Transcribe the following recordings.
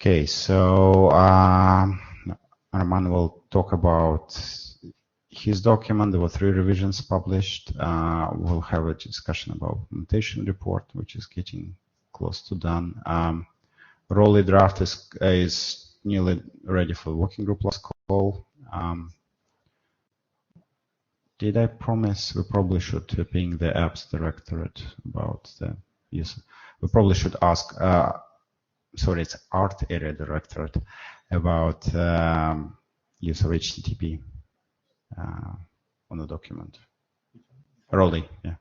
Okay, so Arman will talk about his document. There were 3 revisions published. We'll have a discussion about implementation report, which is getting close to done. Raleigh draft is nearly ready for working group last call. Did I promise we probably should ping the apps directorate about the use? We probably should ask, sorry, it's art area directorate about use of HTTP on the document. Raleigh, yeah.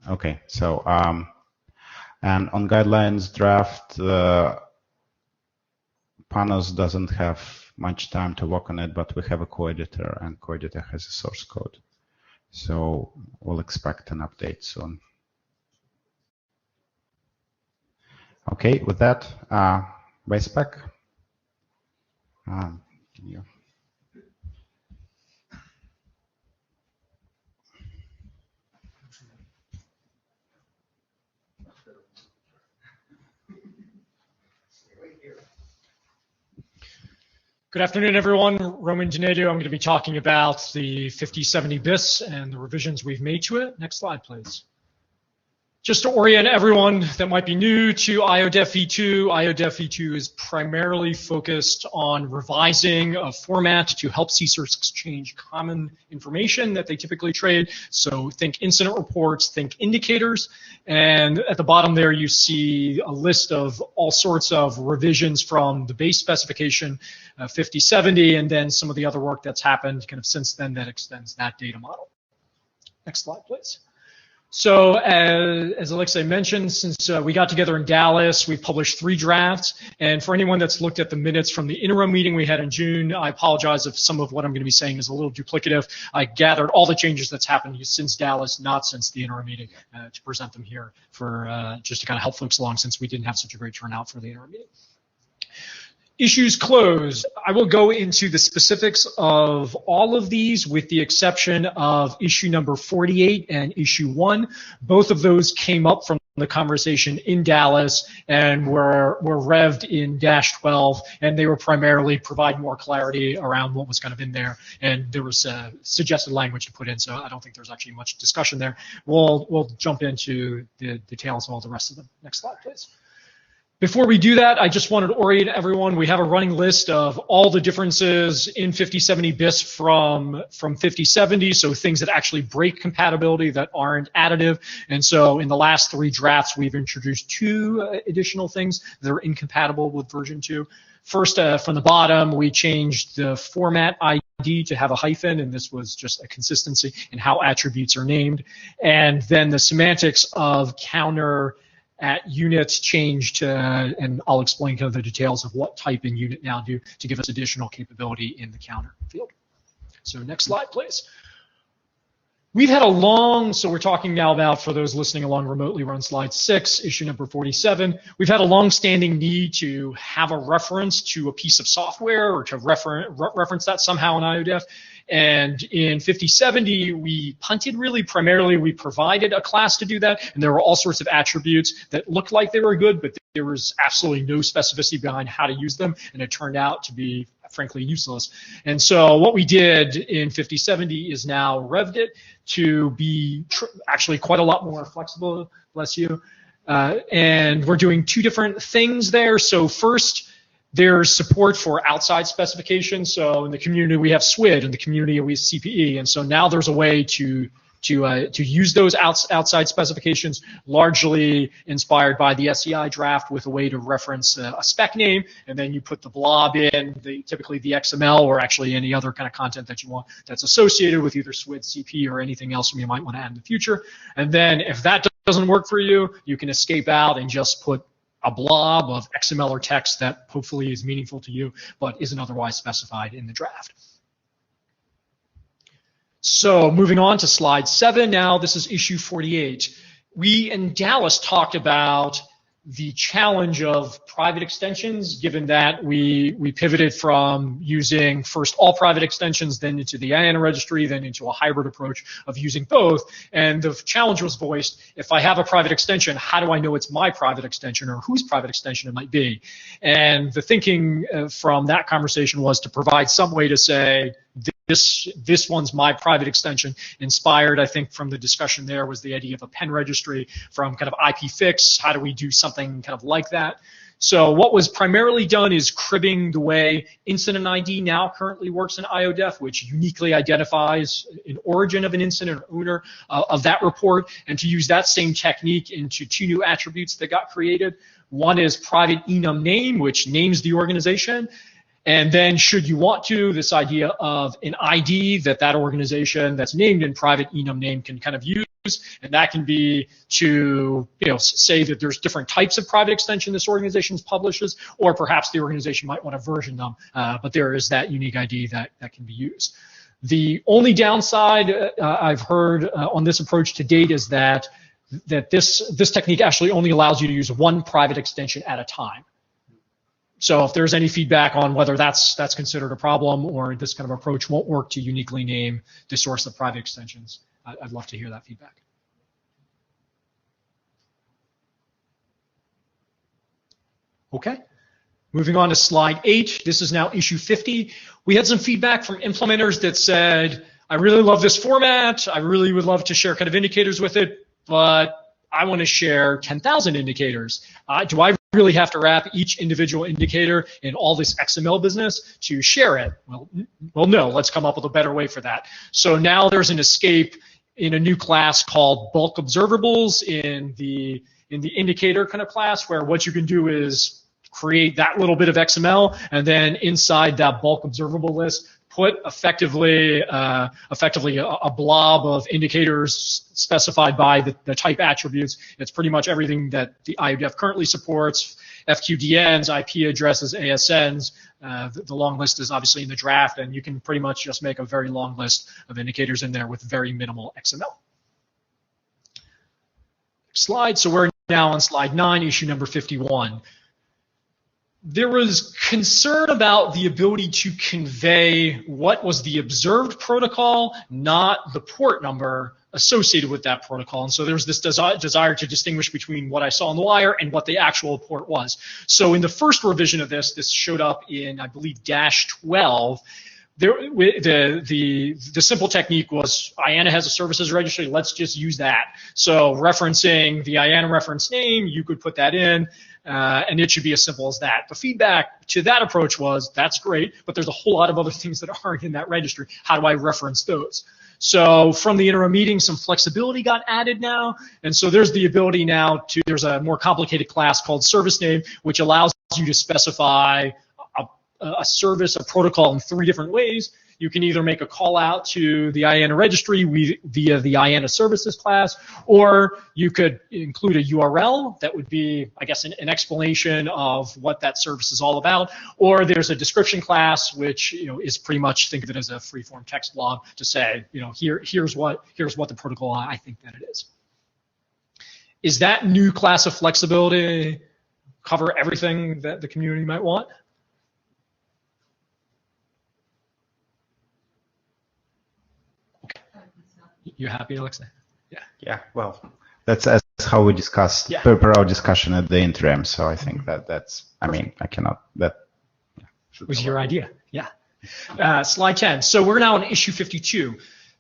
Okay, so and on guidelines draft, Panos doesn't have much time to work on it, but we have a co-editor, and co-editor has a source code. So we'll expect an update soon. Okay, with that, by spec. Good afternoon, everyone. Roman Donadio. I'm going to be talking about the 5070 BIS and the revisions we've made to it. Next slide, please. Just to orient everyone that might be new to IETF v2, IETF v2 is primarily focused on revising a format to help CSIRTs exchange common information that they typically trade. So think incident reports, think indicators. And at the bottom there, you see a list of all sorts of revisions from the base specification 5070, and then some of the other work that's happened kind of since then that extends that data model. Next slide, please. So as Alexei mentioned, since we got together in Dallas, we've published 3 drafts. And for anyone that's looked at the minutes from the interim meeting we had in June, I apologize if some of what I'm going to be saying is a little duplicative. I gathered all the changes that's happened since Dallas, not since the interim meeting, to present them here for just to kind of help folks along since we didn't have such a great turnout for the interim meeting. Issues closed. I will go into the specifics of all of these with the exception of issue number 48 and issue 1. Both of those came up from the conversation in Dallas and were revved in -12, and they were primarily provide more clarity around what was kind of in there, and there was suggested language to put in, so I don't think there's actually much discussion there. We'll jump into the details of all the rest of them. Next slide, please. Before we do that, I just wanted to orient everyone. We have a running list of all the differences in 5070 BIS from 5070, so things that actually break compatibility that aren't additive. And so in the last 3 drafts, we've introduced 2 additional things that are incompatible with version 2. First, from the bottom, we changed the format ID to have a hyphen, and this was just a consistency in how attributes are named. And then the semantics of counter at units changed, and I'll explain kind of the details of what type and unit now do to give us additional capability in the counter field. So next slide, please. We've had a long, so we're talking now about, for those listening along remotely, we're on slide 6, issue number 47. We've had a long-standing need to have a reference to a piece of software or to reference that somehow in IETF. And in 5070, we punted really. Primarily, we provided a class to do that, and there were all sorts of attributes that looked like they were good, but there was absolutely no specificity behind how to use them, and it turned out to be, frankly, useless. And so what we did in 5070 is now revved it to be actually quite a lot more flexible, bless you. And we're doing 2 different things there. So first, there's support for outside specifications. So in the community, we have SWID. In the community, we have CPE. And so now there's a way to use those outside specifications, largely inspired by the SEI draft, with a way to reference a spec name, and then you put the blob in, typically the XML or actually any other kind of content that you want that's associated with either SWID, CP, or anything else you might want to add in the future. And then if that doesn't work for you, you can escape out and just put a blob of XML or text that hopefully is meaningful to you, but isn't otherwise specified in the draft. So moving on to slide 7 now, this is issue 48. We in Dallas talked about the challenge of private extensions, given that we pivoted from using first all private extensions, then into the IANA registry, then into a hybrid approach of using both. And the challenge was voiced, if I have a private extension, how do I know it's my private extension or whose private extension it might be? And the thinking from that conversation was to provide some way to say, this one's my private extension. Inspired, I think, from the discussion there was the idea of a pen registry from kind of IPFix. How do we do something kind of like that? So what was primarily done is cribbing the way incident ID now currently works in IODEF, which uniquely identifies an origin of an incident or owner of that report, and to use that same technique into two new attributes that got created. One is private enum name, which names the organization. And then should you want to, this idea of an ID that organization that's named in private enum name can kind of use, and that can be to say that there's different types of private extension this organization publishes, or perhaps the organization might want to version them, but there is that unique ID that can be used. The only downside I've heard on this approach to date is that this technique actually only allows you to use one private extension at a time. So if there's any feedback on whether that's considered a problem or this kind of approach won't work to uniquely name the source of private extensions, I'd love to hear that feedback. Okay, moving on to slide 8. This is now issue 50. We had some feedback from implementers that said, I really love this format. I really would love to share kind of indicators with it, but I want to share 10,000 indicators. Do I really have to wrap each individual indicator in all this XML business to share it? Well, no, let's come up with a better way for that. So now there's an escape in a new class called bulk observables in the indicator kind of class, where what you can do is create that little bit of XML, and then inside that bulk observable list, put effectively a blob of indicators specified by the type attributes. It's pretty much everything that the IETF currently supports: FQDNs, IP addresses, ASNs. The long list is obviously in the draft, and you can pretty much just make a very long list of indicators in there with very minimal XML. Next slide. So we're now on slide 9, issue number 51. There was concern about the ability to convey what was the observed protocol, not the port number associated with that protocol. And so there's this desire to distinguish between what I saw on the wire and what the actual port was. So in the first revision of this showed up in, I believe, -12. The simple technique was IANA has a services registry, let's just use that. So referencing the IANA reference name, you could put that in, and it should be as simple as that. The feedback to that approach was, that's great, but there's a whole lot of other things that aren't in that registry. How do I reference those? So from the interim meeting, some flexibility got added now, and so there's the ability now to, there's a more complicated class called service name, which allows you to specify a service, a protocol in 3 different ways. You can either make a call out to the IANA registry via the IANA services class, or you could include a URL that would be, I guess, an explanation of what that service is all about. Or there's a description class, which is pretty much, think of it as a free-form text blob to say, here's what the protocol I think that it is. Is that new class of flexibility cover everything that the community might want? You happy, Alexa? Yeah. Yeah. Well, that's how we discussed per our discussion at the interim. So I think that's. I mean, I cannot. That was your idea. Yeah. Slide 10. So we're now on issue 52.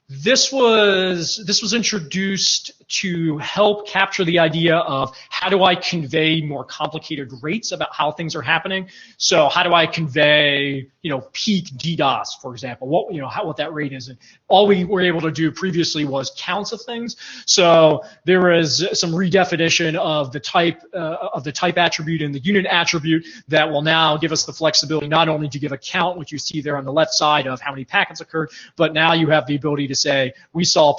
This was introduced to help capture the idea of how do I convey more complicated rates about how things are happening. So how do I convey, peak DDoS, for example, what that rate is. And all we were able to do previously was counts of things. So there is some redefinition of the type attribute and the unit attribute that will now give us the flexibility not only to give a count, which you see there on the left side of how many packets occurred, but now you have the ability to say we saw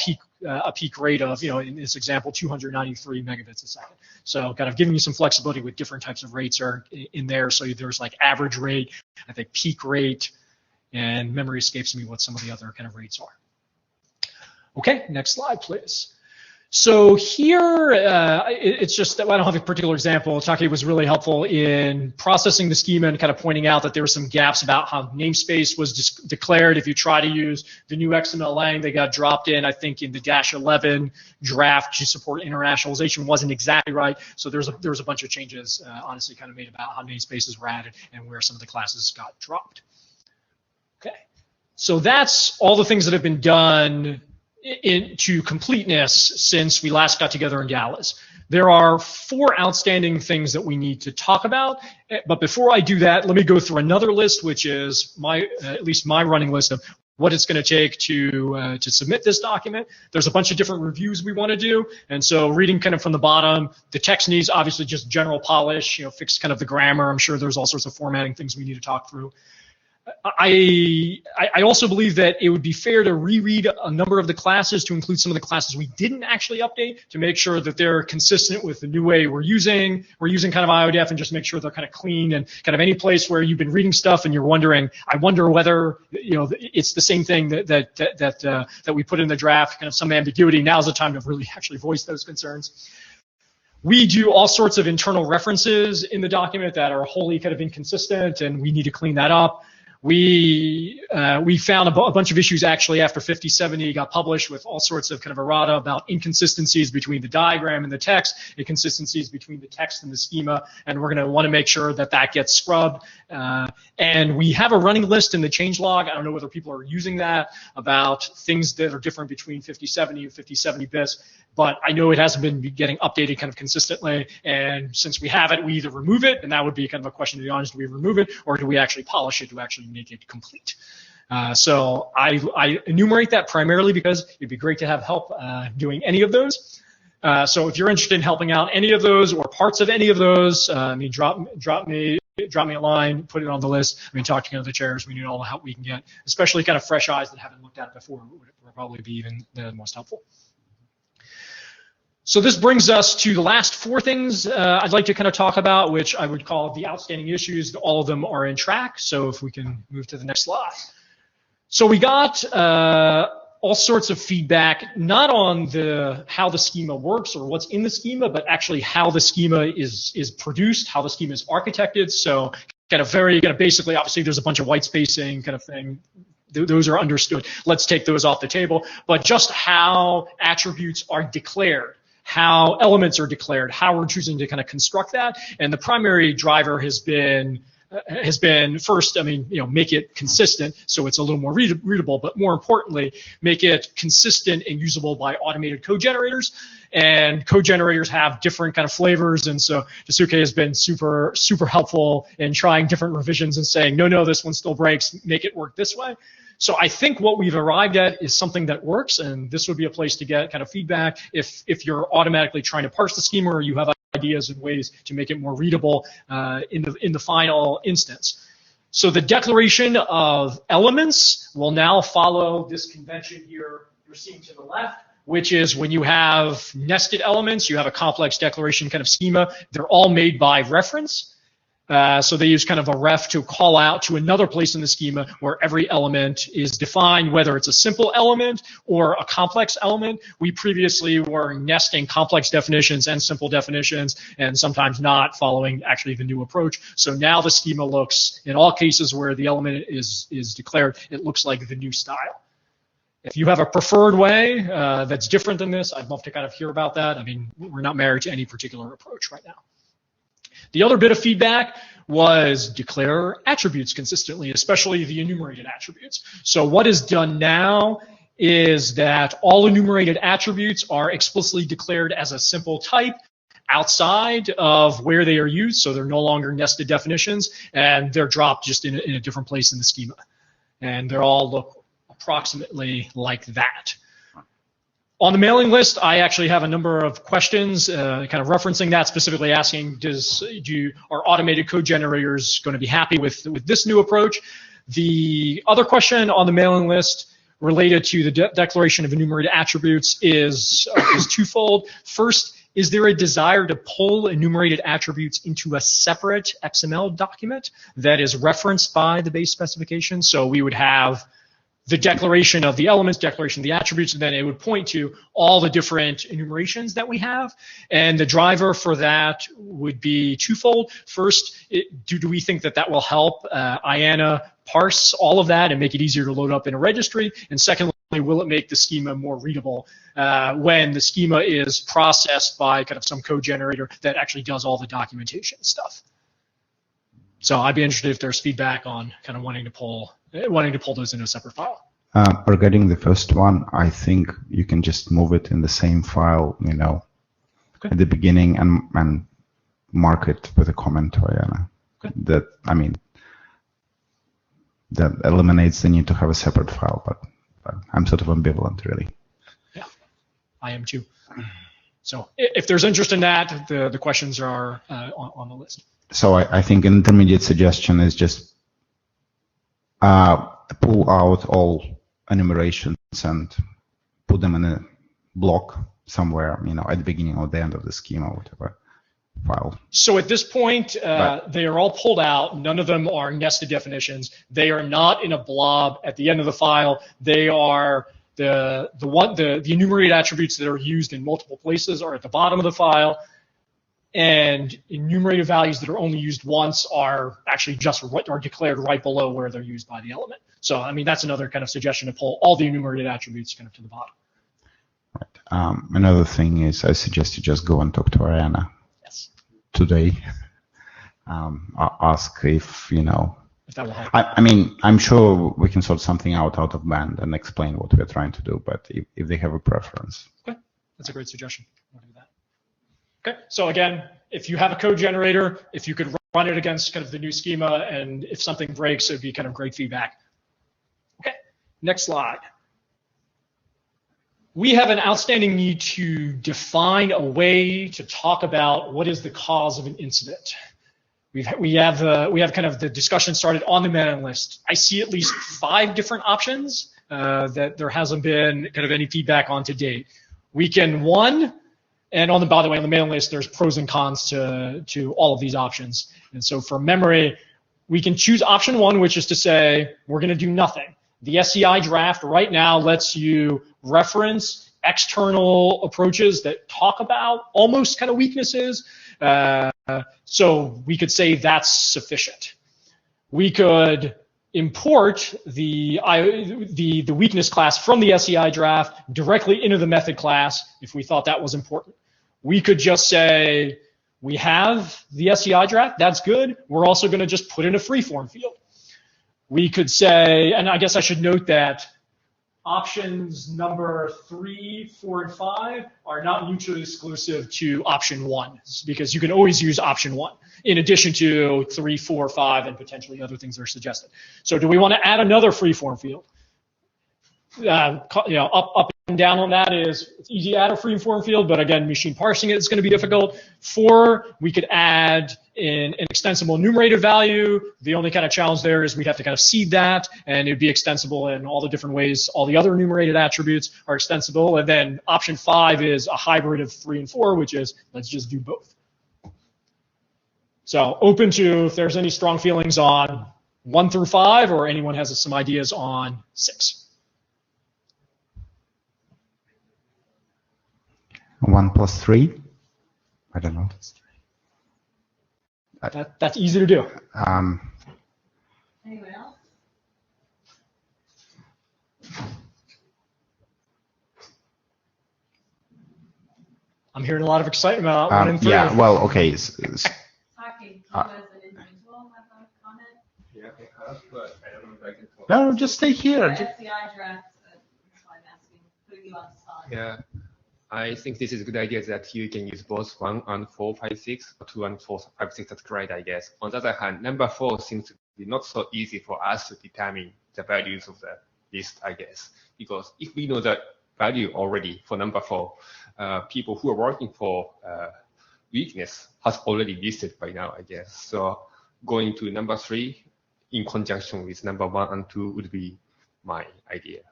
a peak rate of, in this example, 293 megabits a second. So kind of giving you some flexibility with different types of rates are in there. So there's like average rate, I think peak rate, and memory escapes me what some of the other kind of rates are. Okay, next slide, please. So here, it's just that I don't have a particular example. Taki was really helpful in processing the schema and kind of pointing out that there were some gaps about how namespace was declared. If you try to use the new XML lang, they got dropped in, I think, in the -11 draft to support internationalization wasn't exactly right. So there was a bunch of changes, honestly, kind of made about how namespaces were added and where some of the classes got dropped. Okay, so that's all the things that have been done into completeness since we last got together in Dallas. There are 4 outstanding things that we need to talk about, but before I do that, let me go through another list, which is at least my running list of what it's going to take to submit this document. There's a bunch of different reviews we want to do, and so reading kind of from the bottom, the text needs obviously just general polish, fix kind of the grammar. I'm sure there's all sorts of formatting things we need to talk through. I also believe that it would be fair to reread a number of the classes to include some of the classes we didn't actually update to make sure that they're consistent with the new way we're using kind of IETF, and just make sure they're kind of clean, and kind of any place where you've been reading stuff and you're wondering, I wonder whether it's the same thing that we put in the draft, kind of some ambiguity. Now's the time to really actually voice those concerns. We do all sorts of internal references in the document that are wholly kind of inconsistent, and we need to clean that up. We found a bunch of issues actually after 5070 got published with all sorts of kind of errata about inconsistencies between the diagram and the text, inconsistencies between the text and the schema, and we're going to want to make sure that that gets scrubbed. And we have a running list in the changelog. I don't know whether people are using that about things that are different between 5070 and 5070 bis, but I know it hasn't been getting updated kind of consistently. And since we have it, we either remove it, and that would be kind of a question to the audience: do we remove it, or do we actually polish it to actually make it complete? So I enumerate that primarily because it'd be great to have help doing any of those. So if you're interested in helping out any of those or parts of any of those, drop me a line, put it on the list. Talk to the chairs. We need all the help we can get, especially kind of fresh eyes that haven't looked at it before would probably be even the most helpful. So this brings us to the last 4 things I'd like to kind of talk about, which I would call the outstanding issues. All of them are in track. So if we can move to the next slide. So we got all sorts of feedback, not on how the schema works or what's in the schema, but actually how the schema is produced, how the schema is architected. So kind of basically, obviously there's a bunch of white spacing kind of thing. Those are understood. Let's take those off the table. But just how attributes are declared, how elements are declared, how we're choosing to kind of construct that. And the primary driver has been first, make it consistent so it's a little more readable, but more importantly, make it consistent and usable by automated code generators. And code generators have different kind of flavors, and so Daisuke has been super, super helpful in trying different revisions and saying, no, this one still breaks, make it work this way. So I think what we've arrived at is something that works, and this would be a place to get kind of feedback if you're automatically trying to parse the schema, or you have ideas and ways to make it more readable in the final instance. So the declaration of elements will now follow this convention here you're seeing to the left, which is when you have nested elements, you have a complex declaration kind of schema. They're all made by reference. So they use kind of a ref to call out to another place in the schema where every element is defined, whether it's a simple element or a complex element. We previously were nesting complex definitions and simple definitions, and sometimes not following actually the new approach. So now the schema looks, in all cases where the element is declared, it looks like the new style. If you have a preferred way that's different than this, I'd love to kind of hear about that. We're not married to any particular approach right now. The other bit of feedback was declare attributes consistently, especially the enumerated attributes. So what is done now is that all enumerated attributes are explicitly declared as a simple type outside of where they are used, so they're no longer nested definitions, and they're dropped just in a different place in the schema. And they all look approximately like that. On the mailing list, I actually have a number of questions kind of referencing that, specifically asking, are automated code generators going to be happy with this new approach? The other question on the mailing list related to the declaration of enumerated attributes is twofold. First, is there a desire to pull enumerated attributes into a separate XML document that is referenced by the base specification? So we would have the declaration of the elements, declaration of the attributes, and then it would point to all the different enumerations that we have. And the driver for that would be twofold. First, do we think that that will help IANA parse all of that and make it easier to load up in a registry? And secondly, will it make the schema more readable when the schema is processed by kind of some code generator that actually does all the documentation stuff? So I'd be interested if there's feedback on kind of wanting to pull those into a separate file. Regarding the first one, I think you can just move it in the same file, Okay. at the beginning and mark it with a comment to IANA. Okay. That eliminates the need to have a separate file, but I'm sort of ambivalent, really. Yeah, I am too. So if there's interest in that, the questions are on the list. So I think an intermediate suggestion is just pull out all enumerations and put them in a block somewhere, at the beginning or the end of the schema, whatever file. So at this point, they are all pulled out. None of them are nested definitions. They are not in a blob at the end of the file. They are the enumerated attributes that are used in multiple places are at the bottom of the file. And enumerated values that are only used once are actually are declared right below where they're used by the element. So, I mean, that's another kind of suggestion to pull all the enumerated attributes kind of to the bottom. Right. Another thing is I suggest you just go and talk to IANA. Yes. Today. Ask if, If that will help. I mean, I'm sure we can sort something out of band and explain what we're trying to do, but if they have a preference. Okay, that's a great suggestion. We'll do that. Okay, so again, if you have a code generator, if you could run it against kind of the new schema, and if something breaks, it would be kind of great feedback. Okay, next slide. We have an outstanding need to define a way to talk about what is the cause of an incident. We have kind of the discussion started on the mailing list. I see at least 5 different options that there hasn't been kind of any feedback on to date. We can and by the way, on the mailing list, there's pros and cons to all of these options. And so from memory, we can choose option 1, which is to say we're going to do nothing. The SCI draft right now lets you reference external approaches that talk about almost kind of weaknesses. So we could say that's sufficient. We could import the weakness class from the SCI draft directly into the method class if we thought that was important. We could just say we have the SCI draft, that's good. We're also going to just put in a freeform field. We could say, and I guess I should note that options number 3, 4, and 5 are not mutually exclusive to option 1, because you can always use option 1 in addition to 3, 4, 5, and potentially other things that are suggested. So do we want to add another freeform field? Up and down on that is it's easy to add a freeform field, but again, machine parsing it is going to be difficult. 4, we could add in an extensible enumerated value. The only kind of challenge there is we'd have to kind of seed that, and it'd be extensible in all the different ways. All the other enumerated attributes are extensible. And then option 5 is a hybrid of 3 and 4, which is let's just do both. So open to if there's any strong feelings on 1 through 5, or anyone has some ideas on 6. 1 plus 3? I don't know. That's easy to do. Anyone else? I'm hearing a lot of excitement about 1 and 3. Yeah, well, okay. Taki, you as an individual have a comment? Yeah, I have, but I don't know if I can talk. No, just stay here. SCI draft, that's why I'm asking, putting you on the spot. Yeah, I think this is a good idea that you can use both 1 and 4, 5, 6, or 2 and 4, 5, 6. That's great, I guess. On the other hand, number 4 seems to be not so easy for us to determine the values of the list, I guess, because if we know the value already for number 4, people who are working for weakness has already listed by now, I guess. So going to number 3 in conjunction with number 1 and 2 would be my idea.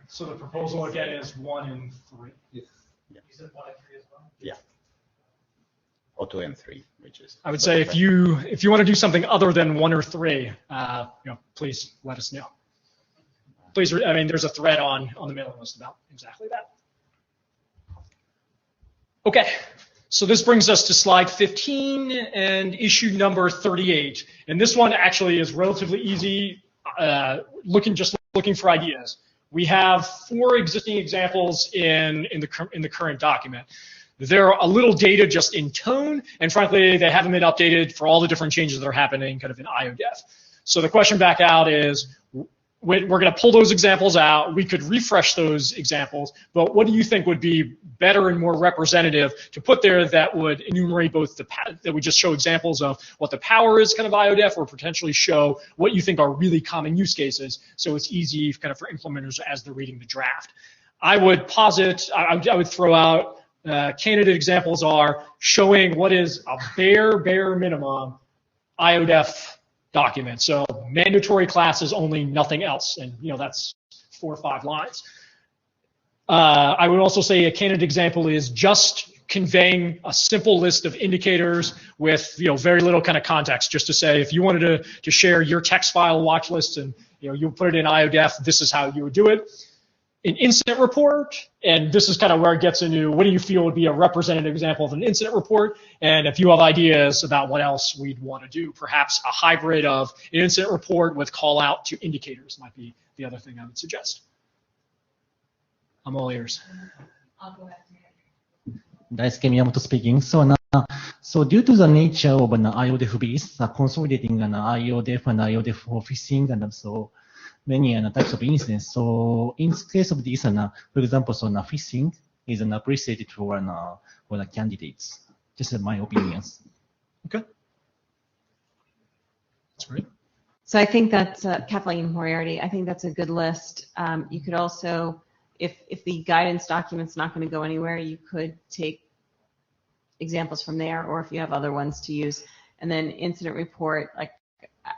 So the proposal again is 1 and 3. Yes. You said 1 and 3 as well? Yeah. or 2 and 3, which is. I would say if you want to do something other than 1 or 3, please let us know. Please, I mean, there's a thread on the mailing list about exactly that. Okay, so this brings us to slide 15 and issue number 38. And this one actually is relatively easy, looking for ideas. We have 4 existing examples in the current document. They're a little dated just in tone, and frankly, they haven't been updated for all the different changes that are happening kind of in IODEF. So the question back out is, we're going to pull those examples out. We could refresh those examples, but what do you think would be better and more representative to put there that would enumerate both that would just show examples of what the power is kind of IODEF, or potentially show what you think are really common use cases, so it's easy kind of for implementers as they're reading the draft. I would posit, I would throw out candidate examples are showing what is a bare minimum IODEF document. So mandatory classes only, nothing else. And that's 4 or 5 lines. I would also say a candidate example is just conveying a simple list of indicators with very little kind of context, just to say if you wanted to share your text file watch list and you put it in IODEF, this is how you would do it. An incident report, and this is kind of where it gets into what do you feel would be a representative example of an incident report, and if you have ideas about what else we'd want to do, perhaps a hybrid of an incident report with call out to indicators might be the other thing I would suggest. I'm all ears. I'll go ahead. Daisuke Miyamoto speaking. So due to the nature of an IODEF base, consolidating an IODEF and IODEF for phishing and so many types of incidents. So in case of this, for example, phishing is appreciated for the candidates. Just my opinions. Okay. That's great. So I think that's Kathleen Moriarty. I think that's a good list. You could also, if the guidance document's not going to go anywhere, you could take examples from there, or if you have other ones to use. And then incident report, like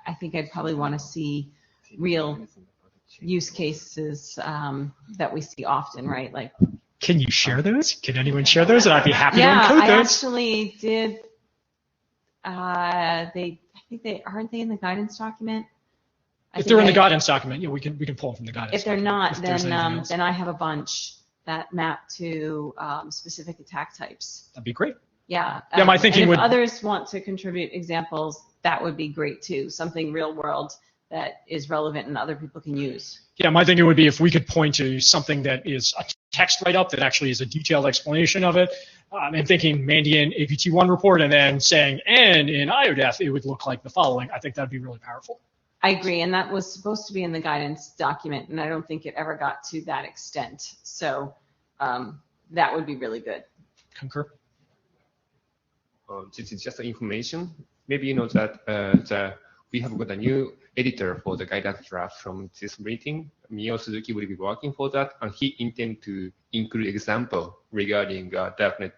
I think I'd probably want to see real use cases that we see often, right? Like, can you share those? Can anyone share those? And I'd be happy to encode those. I actually did. I think they aren't they in the guidance document? If they're in the guidance document, we can pull them from the guidance. If they're not, document. then I have a bunch that map to specific attack types. That'd be great. Yeah. Yeah, my thinking and if would. others want to contribute examples, that would be great too. Something real world that is relevant and other people can use. Yeah, my thinking would be if we could point to something that is a text write-up that actually is a detailed explanation of it. I'm thinking Mandiant APT1 report and then saying, and in IODEF, it would look like the following. I think that'd be really powerful. I agree, and that was supposed to be in the guidance document, and I don't think it ever got to that extent. So that would be really good. Concur. This is just information. Maybe you know that we have got a new editor for the guidance draft from this meeting. Mio Suzuki will be working for that, and he intends to include example regarding DARKNET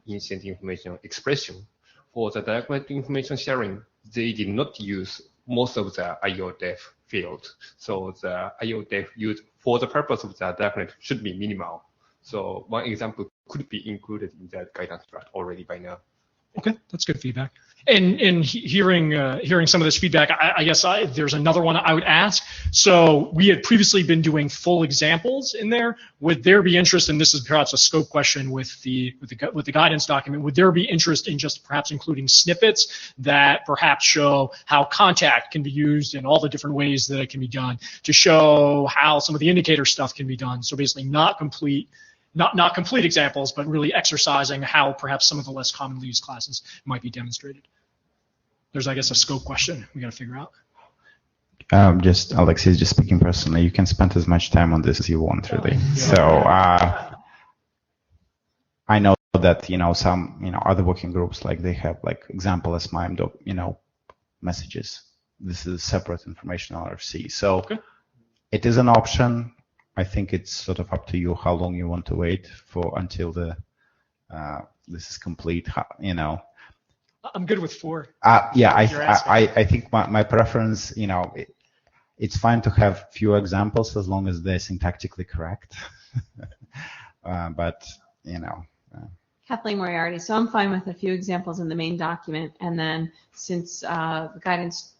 incident information expression. For the DARKNET information sharing, they did not use most of the IODEF field. So the IODEF used for the purpose of the DARKNET should be minimal. So one example could be included in that guidance draft already by now. Okay, that's good feedback. And hearing some of this feedback, I guess there's another one I would ask. So we had previously been doing full examples in there. Would there be interest, and this is perhaps a scope question with the guidance document, would there be interest in just perhaps including snippets that perhaps show how contact can be used in all the different ways that it can be done, to show how some of the indicator stuff can be done? So basically not complete examples, but really exercising how perhaps some of the less commonly used classes might be demonstrated. There's, I guess, a scope question we got to figure out. Alexei, just speaking personally, you can spend as much time on this as you want, really. Yeah. So I know that some other working groups, like they have like example as MIME messages. This is separate information RFC. So okay. It is an option. I think it's sort of up to you how long you want to wait for until this is complete. I'm good with 4. Yeah, I think my preference, it's fine to have few examples as long as they're syntactically correct. But Kathleen Moriarty. So I'm fine with a few examples in the main document. And then since the guidance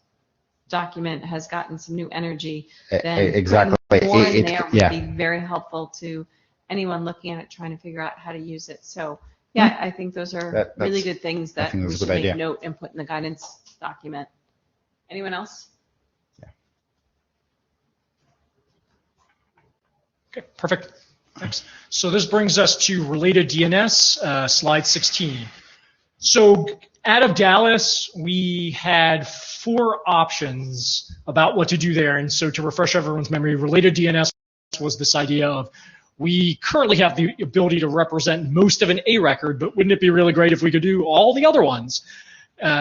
document has gotten some new energy, then Exactly. putting more in there would Yeah. be very helpful to anyone looking at it, trying to figure out how to use it. So yeah, I think those are That's- really good things I that think we that's a should good make idea. note and put in the guidance document. Anyone else? Okay, perfect. Thanks. So this brings us to related DNS, slide 16. So out of Dallas, we had 4 options about what to do there. And so to refresh everyone's memory, related DNS was this idea of we currently have the ability to represent most of an A record, but wouldn't it be really great if we could do all the other ones?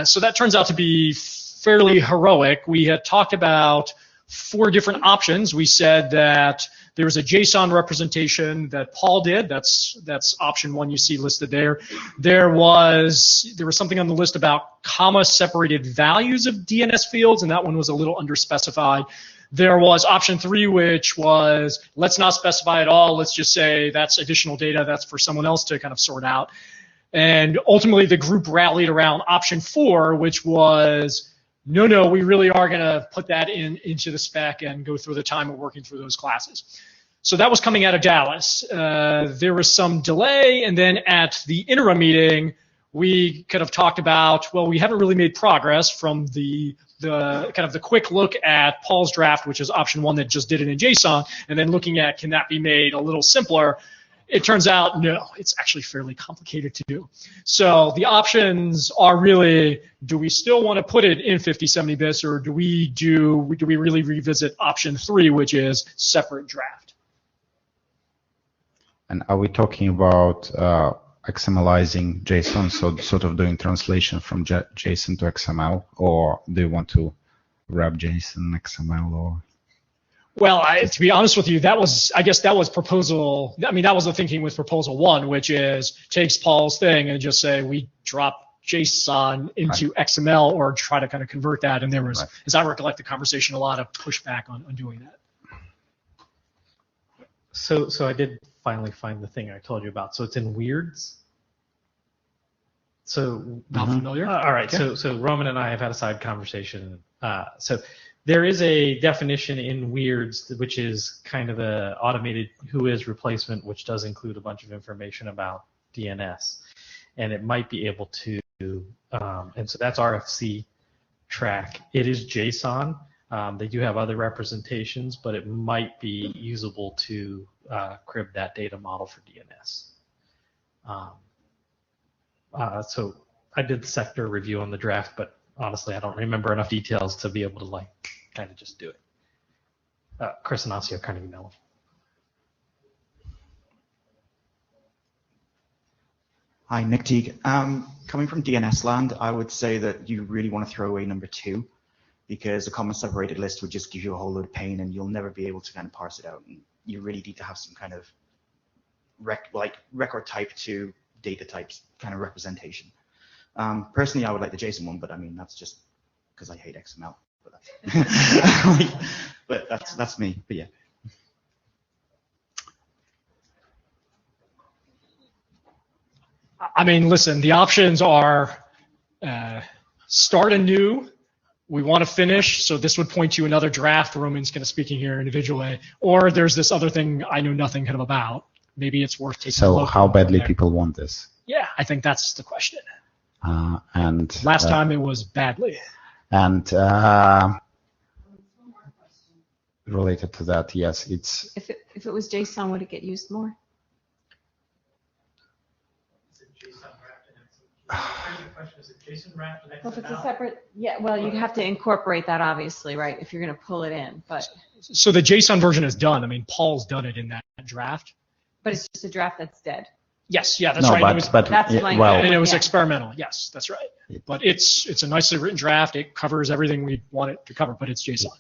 So that turns out to be fairly heroic. We had talked about 4 different options. We said that there was a JSON representation that Paul did. That's option 1 you see listed there. There was something on the list about comma-separated values of DNS fields, and that one was a little underspecified. There was option 3, which was let's not specify at all. Let's just say that's additional data. That's for someone else to kind of sort out. And ultimately, the group rallied around option 4, which was no, we really are going to put that into the spec and go through the time of working through those classes. So that was coming out of Dallas. There was some delay, and then at the interim meeting, we kind of talked about, well, we haven't really made progress from the kind of the quick look at Paul's draft, which is option 1 that just did it in JSON, and then looking at can that be made a little simpler. It turns out, no, it's actually fairly complicated to do. So the options are really, do we still want to put it in 5070 bits, or do we really revisit option 3, which is separate draft? And are we talking about XMLizing JSON, so sort of doing translation from JSON to XML, or do you want to wrap JSON XML or? Well, to be honest with you, I guess that was proposal. I mean, that was the thinking with proposal 1, which is takes Paul's thing and just say we drop JSON into XML or try to kind of convert that. And there was, as I recollect the conversation, a lot of pushback on doing that. So I did finally find the thing I told you about. So it's in weirds. So Not familiar. all right. Okay. So Roman and I have had a side conversation. So there is a definition in weirds, which is kind of a automated whois replacement, which does include a bunch of information about DNS, and it might be able to. And so that's RFC track. It is JSON. They do have other representations, but it might be usable to crib that data model for DNS. So I did the sector review on the draft, but honestly, I don't remember enough details to be able to kind of just do it. Chris Anasio, Carnegie Mellon. Hi, Nick Teague. Coming from DNS land, I would say that you really want to throw away number 2, because a comma separated list would just give you a whole load of pain, and you'll never be able to kind of parse it out. And you really need to have some kind of record type to data types kind of representation. Personally, I would like the JSON one, but I mean that's just because I hate XML. But that's me. But yeah. I mean, listen, the options are start anew. We want to finish, so this would point to another draft. Roman's kind of speaking here individually. Or there's this other thing I know nothing kind of about. Maybe it's worth taking a look. So how badly people want this? Yeah, I think that's the question. And last time it was badly. And related to that, yes, it's. If it was JSON, would it get used more? Well, if it's a separate, yeah, well, you'd have to incorporate that, obviously, right, if you're going to pull it in. But so the JSON version is done. I mean, Paul's done it in that draft. But it's just a draft that's dead. Yes, yeah, that's no, right. And it was experimental. Yes, that's right. But it's a nicely written draft. It covers everything we want it to cover, but it's JSON.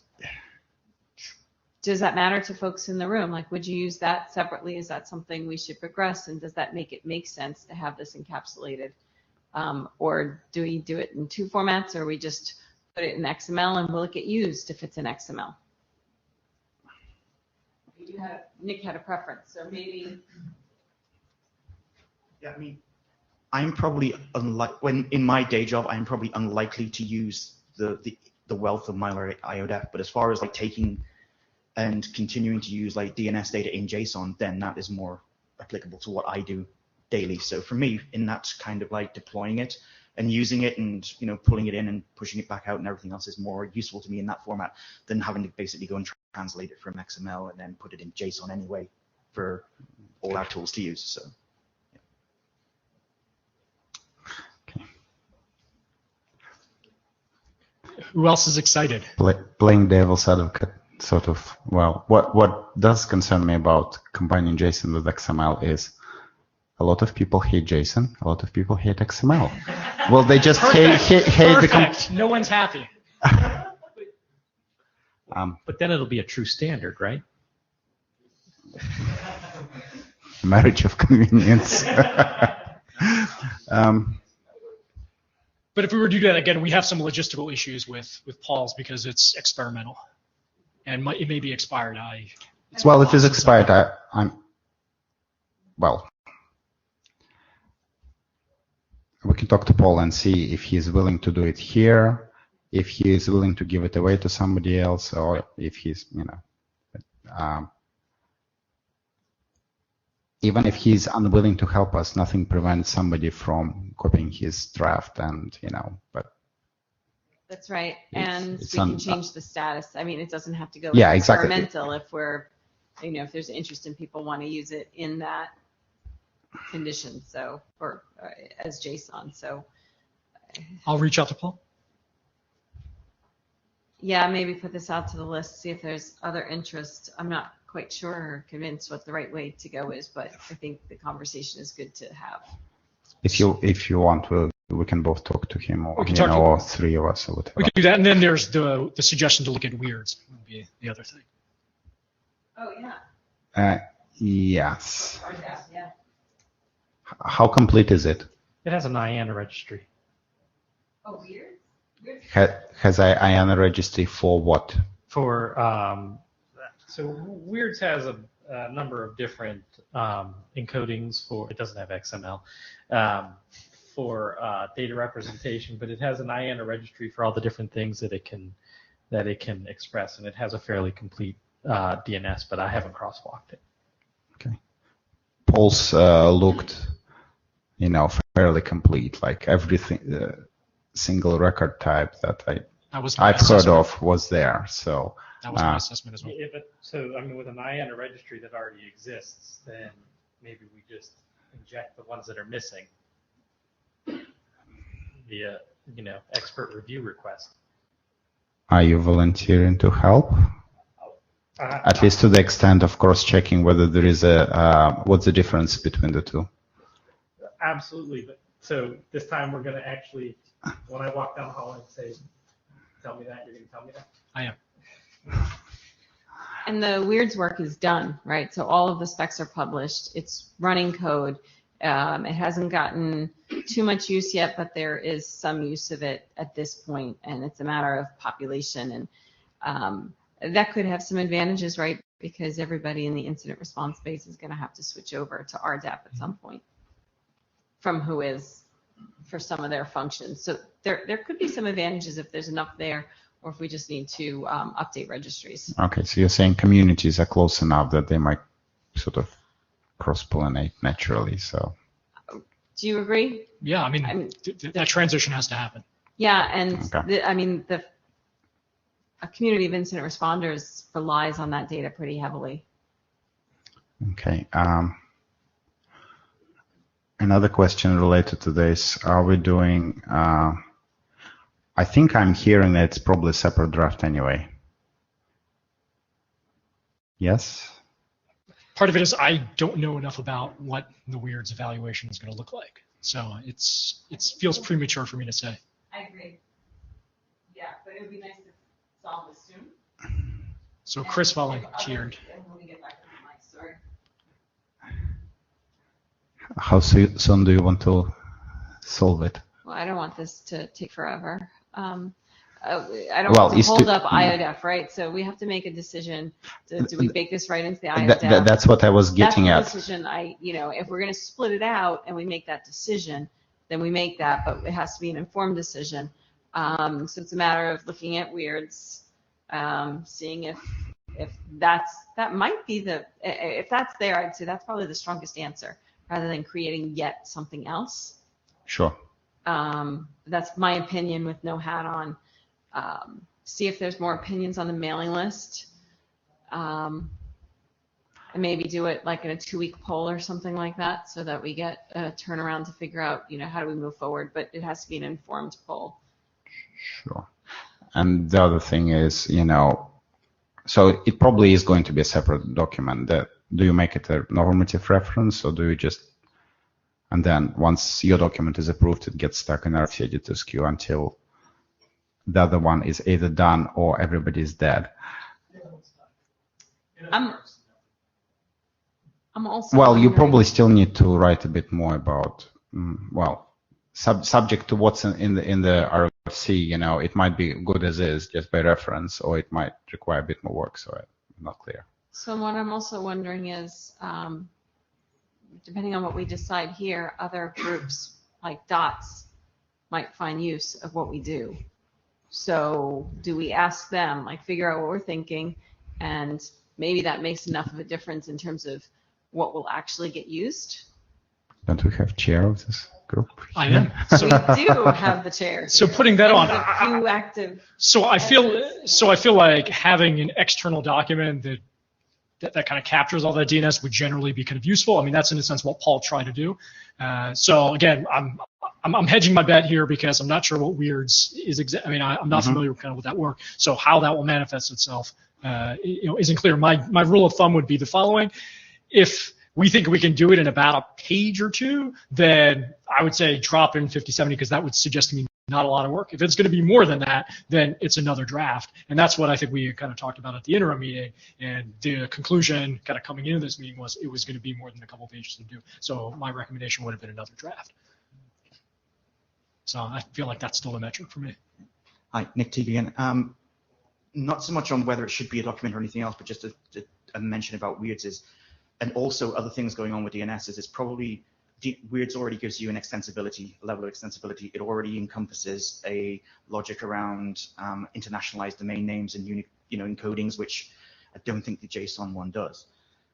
Does that matter to folks in the room? Like, would you use that separately? Is that something we should progress? And does that make it make sense to have this encapsulated? Or do we do it in 2 formats, or we just put it in XML and will it get used if it's in XML? Nick had a preference, so maybe. Yeah, I mean, I'm probably in my day job, I'm probably unlikely to use the wealth of Mile IODEF. But as far as like taking and continuing to use like DNS data in JSON, then that is more applicable to what I do daily. So for me, in that kind of like deploying it and using it and, you know, pulling it in and pushing it back out and everything else is more useful to me in that format than having to basically go and translate it from XML and then put it in JSON anyway for all our tools to use. So. Who else is excited? Playing devil's advocate, sort of. Well, what does concern me about combining JSON with XML is a lot of people hate JSON, a lot of people hate XML. Well, they just hate Perfect. No one's happy. But then it'll be a true standard, right? Marriage of convenience. But if we were to do that again, we have some logistical issues with Paul's because it's experimental, and it may be expired. Well, it is expired. Well, we can talk to Paul and see if he's willing to do it here, if he is willing to give it away to somebody else, or if he's, you know, even if he's unwilling to help us, nothing prevents somebody from copying his draft and, you know, but. That's right. And it's we can change the status. I mean, it doesn't have to go experimental exactly. If we're, you know, if there's interest in people want to use it in that condition, so, or as JSON, so. I'll reach out to Paul. Yeah, maybe put this out to the list, see if there's other interest. I'm not quite sure or convinced what the right way to go is, but I think the conversation is good to have. If you want, we can both talk to him, or you know, or three of us, or whatever. We can do that, and then there's the suggestion to look at weirds. Would be the other thing. Oh yeah. Yes. Yeah. How complete is it? It has an IANA registry. Oh, weird. Has IANA registry for what? For so Weirds has a number of different encodings for. It doesn't have XML for data representation, but it has an IANA registry for all the different things that it can express, and it has a fairly complete DNS. But I haven't crosswalked it. Okay. Paul's looked, you know, fairly complete. Like everything, single record type that I've heard of was there. So. That was my assessment as well. Yeah, but so I mean, with an IANA registry that already exists, then maybe we just inject the ones that are missing via, you know, expert review request. Are you volunteering to help? At least to the extent of cross-checking whether there is what's the difference between the two? Absolutely. But so this time we're going to actually, when I walk down the hall and say, "Tell me that," you're going to tell me that. I am. And the Weirds work is done, right? So all of the specs are published. It's running code. It hasn't gotten too much use yet, but there is some use of it at this point, and it's a matter of population. And that could have some advantages, right? Because everybody in the incident response space is going to have to switch over to RDAP at some point from Whois for some of their functions. So there could be some advantages if there's enough there, or if we just need to update registries. Okay, so you're saying communities are close enough that they might sort of cross-pollinate naturally, so. Do you agree? Yeah, I mean that transition has to happen. Yeah, and okay. A community of incident responders relies on that data pretty heavily. Okay. Another question related to this, are we doing, I think I'm hearing that it's probably a separate draft anyway. Yes? Part of it is I don't know enough about what the Weirds evaluation is going to look like. So it feels premature for me to say. I agree. Yeah, but it would be nice to solve this soon. So Chris volunteered. When we get back to my story. How soon do you want to solve it? Well, I don't want this to take forever. I don't want to hold up IODEF, right? So we have to make a decision. Do we bake this right into the IODEF? That's what I was getting at. That's the decision if we're going to split it out and we make that decision, then we make that, but it has to be an informed decision. So it's a matter of looking at weirds, seeing if that might be if that's there, I'd say that's probably the strongest answer, rather than creating yet something else. Sure. That's my opinion with no hat on. See if there's more opinions on the mailing list. And maybe do it like in a 2-week poll or something like that, so that we get a turnaround to figure out, how do we move forward, but it has to be an informed poll. Sure. And the other thing is, so it probably is going to be a separate document. Do you make it a normative reference, or do you just, and then once your document is approved, it gets stuck in RFC editor's queue until the other one is either done or everybody is dead? I'm also well, you wondering- probably still need to write a bit more about, subject to what's in the RFC. It might be good as is, just by reference, or it might require a bit more work. So I'm not clear. So what I'm also wondering is, depending on what we decide here, other groups like DOTS might find use of what we do. So do we ask them, figure out what we're thinking, and maybe that makes enough of a difference in terms of what will actually get used? Don't we have chair of this group? I am. So, We do have the chair. so here. putting that And on, a few active. so I feel like having an external document that kind of captures all that DNS would generally be kind of useful. I mean, that's in a sense what Paul tried to do. So again, I'm hedging my bet here because I'm not sure what weirds is exact. I mean, I'm not familiar with kind of with that work. So how that will manifest itself, isn't clear. My rule of thumb would be the following: if we think we can do it in about a page or two, then I would say drop in 5070, because that would suggest to me not a lot of work. If it's going to be more than that, then it's another draft. And that's what I think we kind of talked about at the interim meeting. And the conclusion kind of coming into this meeting was it was going to be more than a couple pages to do. So my recommendation would have been another draft. So I feel like that's still the metric for me. Hi, Nick Teague again. Not so much on whether it should be a document or anything else, but just a mention about weirds is, and also other things going on with DNS is, it's probably, weirds already gives you an extensibility, a level of extensibility. It already encompasses a logic around internationalized domain names and unique, encodings, which I don't think the JSON one does.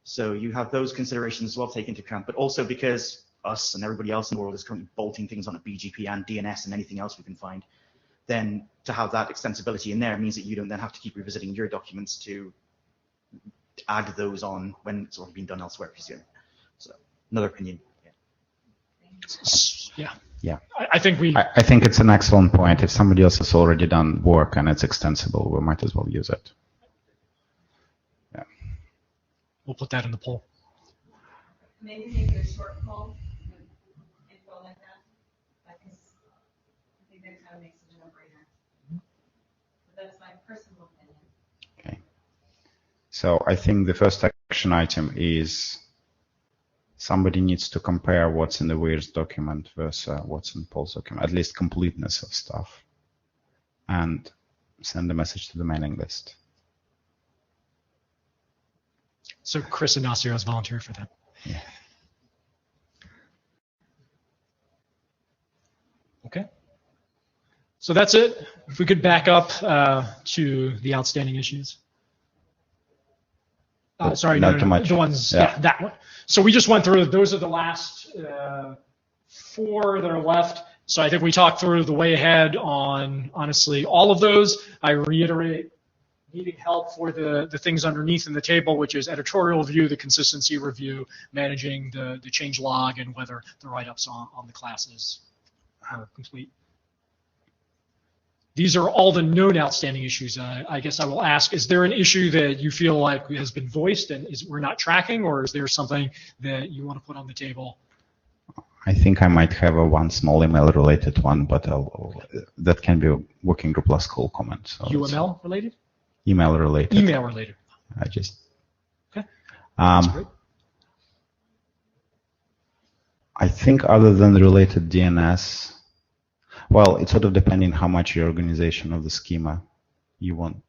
So you have those considerations as well taken into account, but also because us and everybody else in the world is currently bolting things on a BGP and DNS and anything else we can find, then to have that extensibility in there means that you don't then have to keep revisiting your documents to add those on when it's already been done elsewhere. So another opinion. Yeah. I think I think it's an excellent point. If somebody else has already done work and it's extensible, we might as well use it. Yeah. We'll put that in the poll. Maybe make it a short poll with info like that. I think that kind of makes it a no-brainer. But that's my personal opinion. Okay. So I think the first action item is somebody needs to compare what's in the weirds document versus what's in Paul's document, at least completeness of stuff, and send a message to the mailing list. So Chris Ignacio has volunteered for that. Yeah. Okay. So that's it. If we could back up to the outstanding issues. Sorry, Not no, too much. The ones, Yeah. that one. So we just went through, those are the last 4 that are left. So I think we talked through the way ahead on, honestly, all of those. I reiterate, needing help for the things underneath in the table, which is editorial review, the consistency review, managing the change log, and whether the write-ups on the classes are complete. These are all the known outstanding issues. I guess I will ask, is there an issue that you feel like has been voiced and we're not tracking, or is there something that you want to put on the table? I think I might have one small email-related one, but that can be a working group last call comment. So UML related? Email-related. Email related. I just. Okay. That's great. I think other than the related DNS, well, it's sort of depending how much your organization of the schema you want,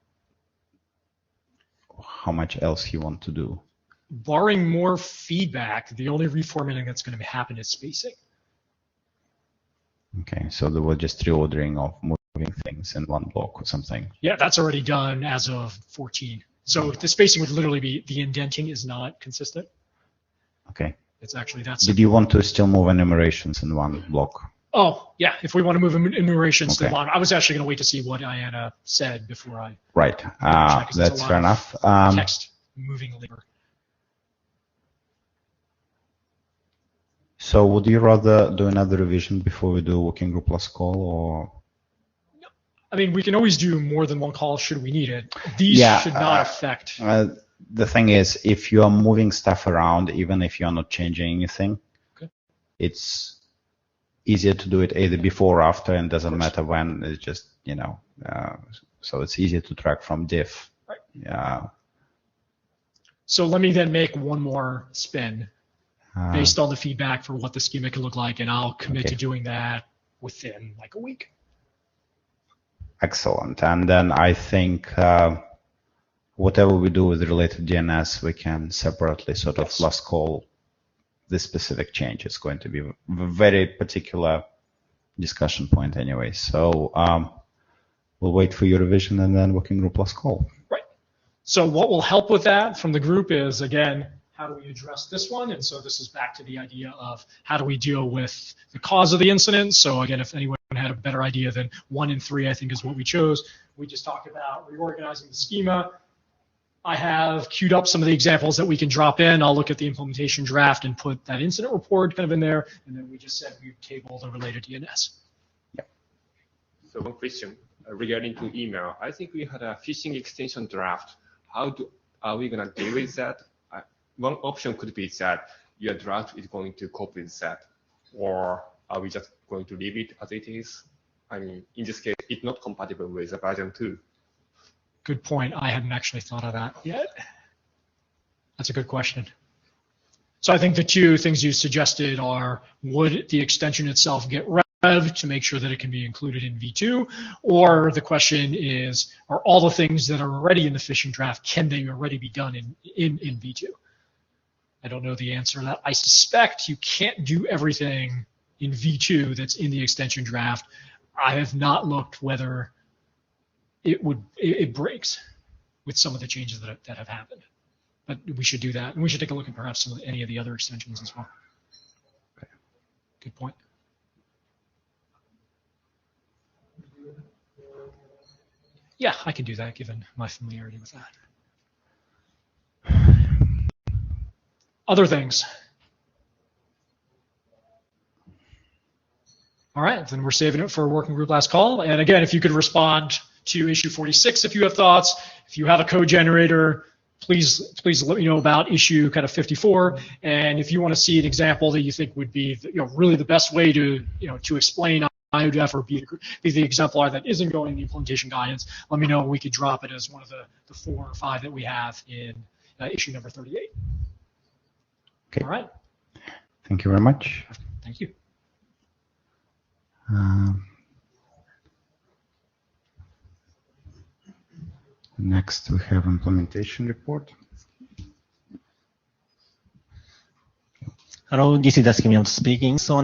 how much else you want to do. Barring more feedback, the only reformatting that's going to happen is spacing. Okay, so there was just reordering of moving things in one block or something. Yeah, that's already done as of 14. So the spacing would literally be, the indenting is not consistent. Okay. It's actually that's. Did you want to still move enumerations in one block? Oh, yeah, if we want to move enumerations to the Okay. bottom. I was actually going to wait to see what Diana said before I Right. check, 'cause it's a That's lot fair of enough. text moving labor. So would you rather do another revision before we do working group last call, or? I mean, we can always do more than one call should we need it. These Yeah, should not affect. The thing is, if you are moving stuff around, even if you're not changing anything, Okay. it's easier to do it either before or after, and doesn't matter when. It's just, so it's easier to track from diff. Right. Yeah. So let me then make one more spin Uh, based on the feedback for what the schema could look like, and I'll commit Okay. to doing that within like a week. Excellent. And then I think whatever we do with related DNS, we can separately sort of last call this specific change. It's going to be a very particular discussion point anyway. So we'll wait for your revision and then working group last call. Right. So what will help with that from the group is, again, how do we address this one? And so this is back to the idea of how do we deal with the cause of the incident. So again, if anyone had a better idea than 1 and 3, I think is what we chose. We just talked about reorganizing the schema. I have queued up some of the examples that we can drop in. I'll look at the implementation draft and put that incident report kind of in there. And then we just said we table the related DNS. So one question regarding to email. I think we had a phishing extension draft. Are we going to deal with that? One option could be that your draft is going to copy that, or are we just going to leave it as it is? I mean, in this case, it's not compatible with the version 2. Good point. I hadn't actually thought of that yet. That's a good question. So I think the two things you suggested are, would the extension itself get rev to make sure that it can be included in V2? Or the question is, are all the things that are already in the phishing draft, can they already be done in V2? I don't know the answer to that. I suspect you can't do everything in V2 that's in the extension draft. I have not looked whether it breaks with some of the changes that have happened. But we should do that. And we should take a look at perhaps any of the other extensions as well. Okay. Good point. Yeah, I can do that given my familiarity with that. Other things. All right, then we're saving it for a working group last call. And again, if you could respond to issue 46 if you have thoughts. If you have a code generator, please let me know about issue kind of 54. And if you want to see an example that you think would be really the best way to to explain IETF or be the exemplar that isn't going in the implementation guidance, let me know. We could drop it as one of the 4 or 5 that we have in issue number 38. Okay. All right. Thank you very much. Thank you. Next, we have implementation report. Hello, this is Idm Ef speaking. So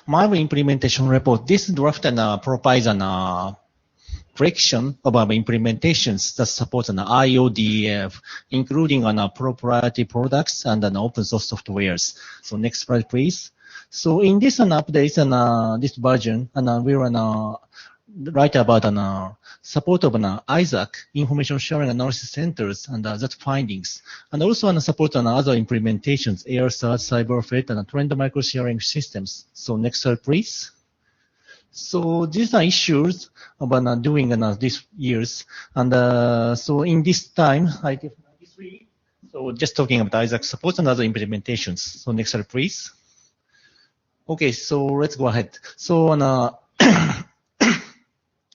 my implementation report, this draft provides an collection of implementations that support an IETF, including proprietary products and open source softwares. So next slide, please. So in this update, this version, we will write about support of ISAC, Information Sharing Analysis Centers, and that findings, and also support other implementations, AirSearch, CyberFed, and trend micro sharing systems. So next slide, please. So these are issues about doing these years, and so in this time, so just talking about ISAC support and other implementations. So next slide, please. Okay, so let's go ahead. So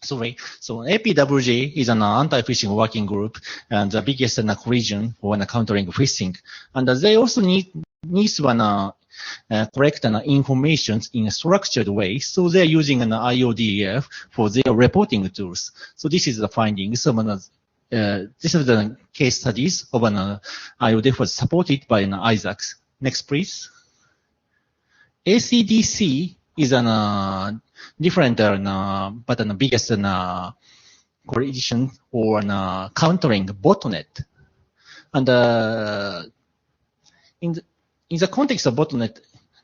sorry. So APWG is an anti-phishing working group and the biggest region for countering phishing. And they also need to collect information in a structured way. So they're using an IETF for their reporting tools. So this is the findings. So this is the case studies of an IETF was supported by an ISAC. Next, please. ACDC is an different but the biggest correlation or countering botnet. And in the context of botnet,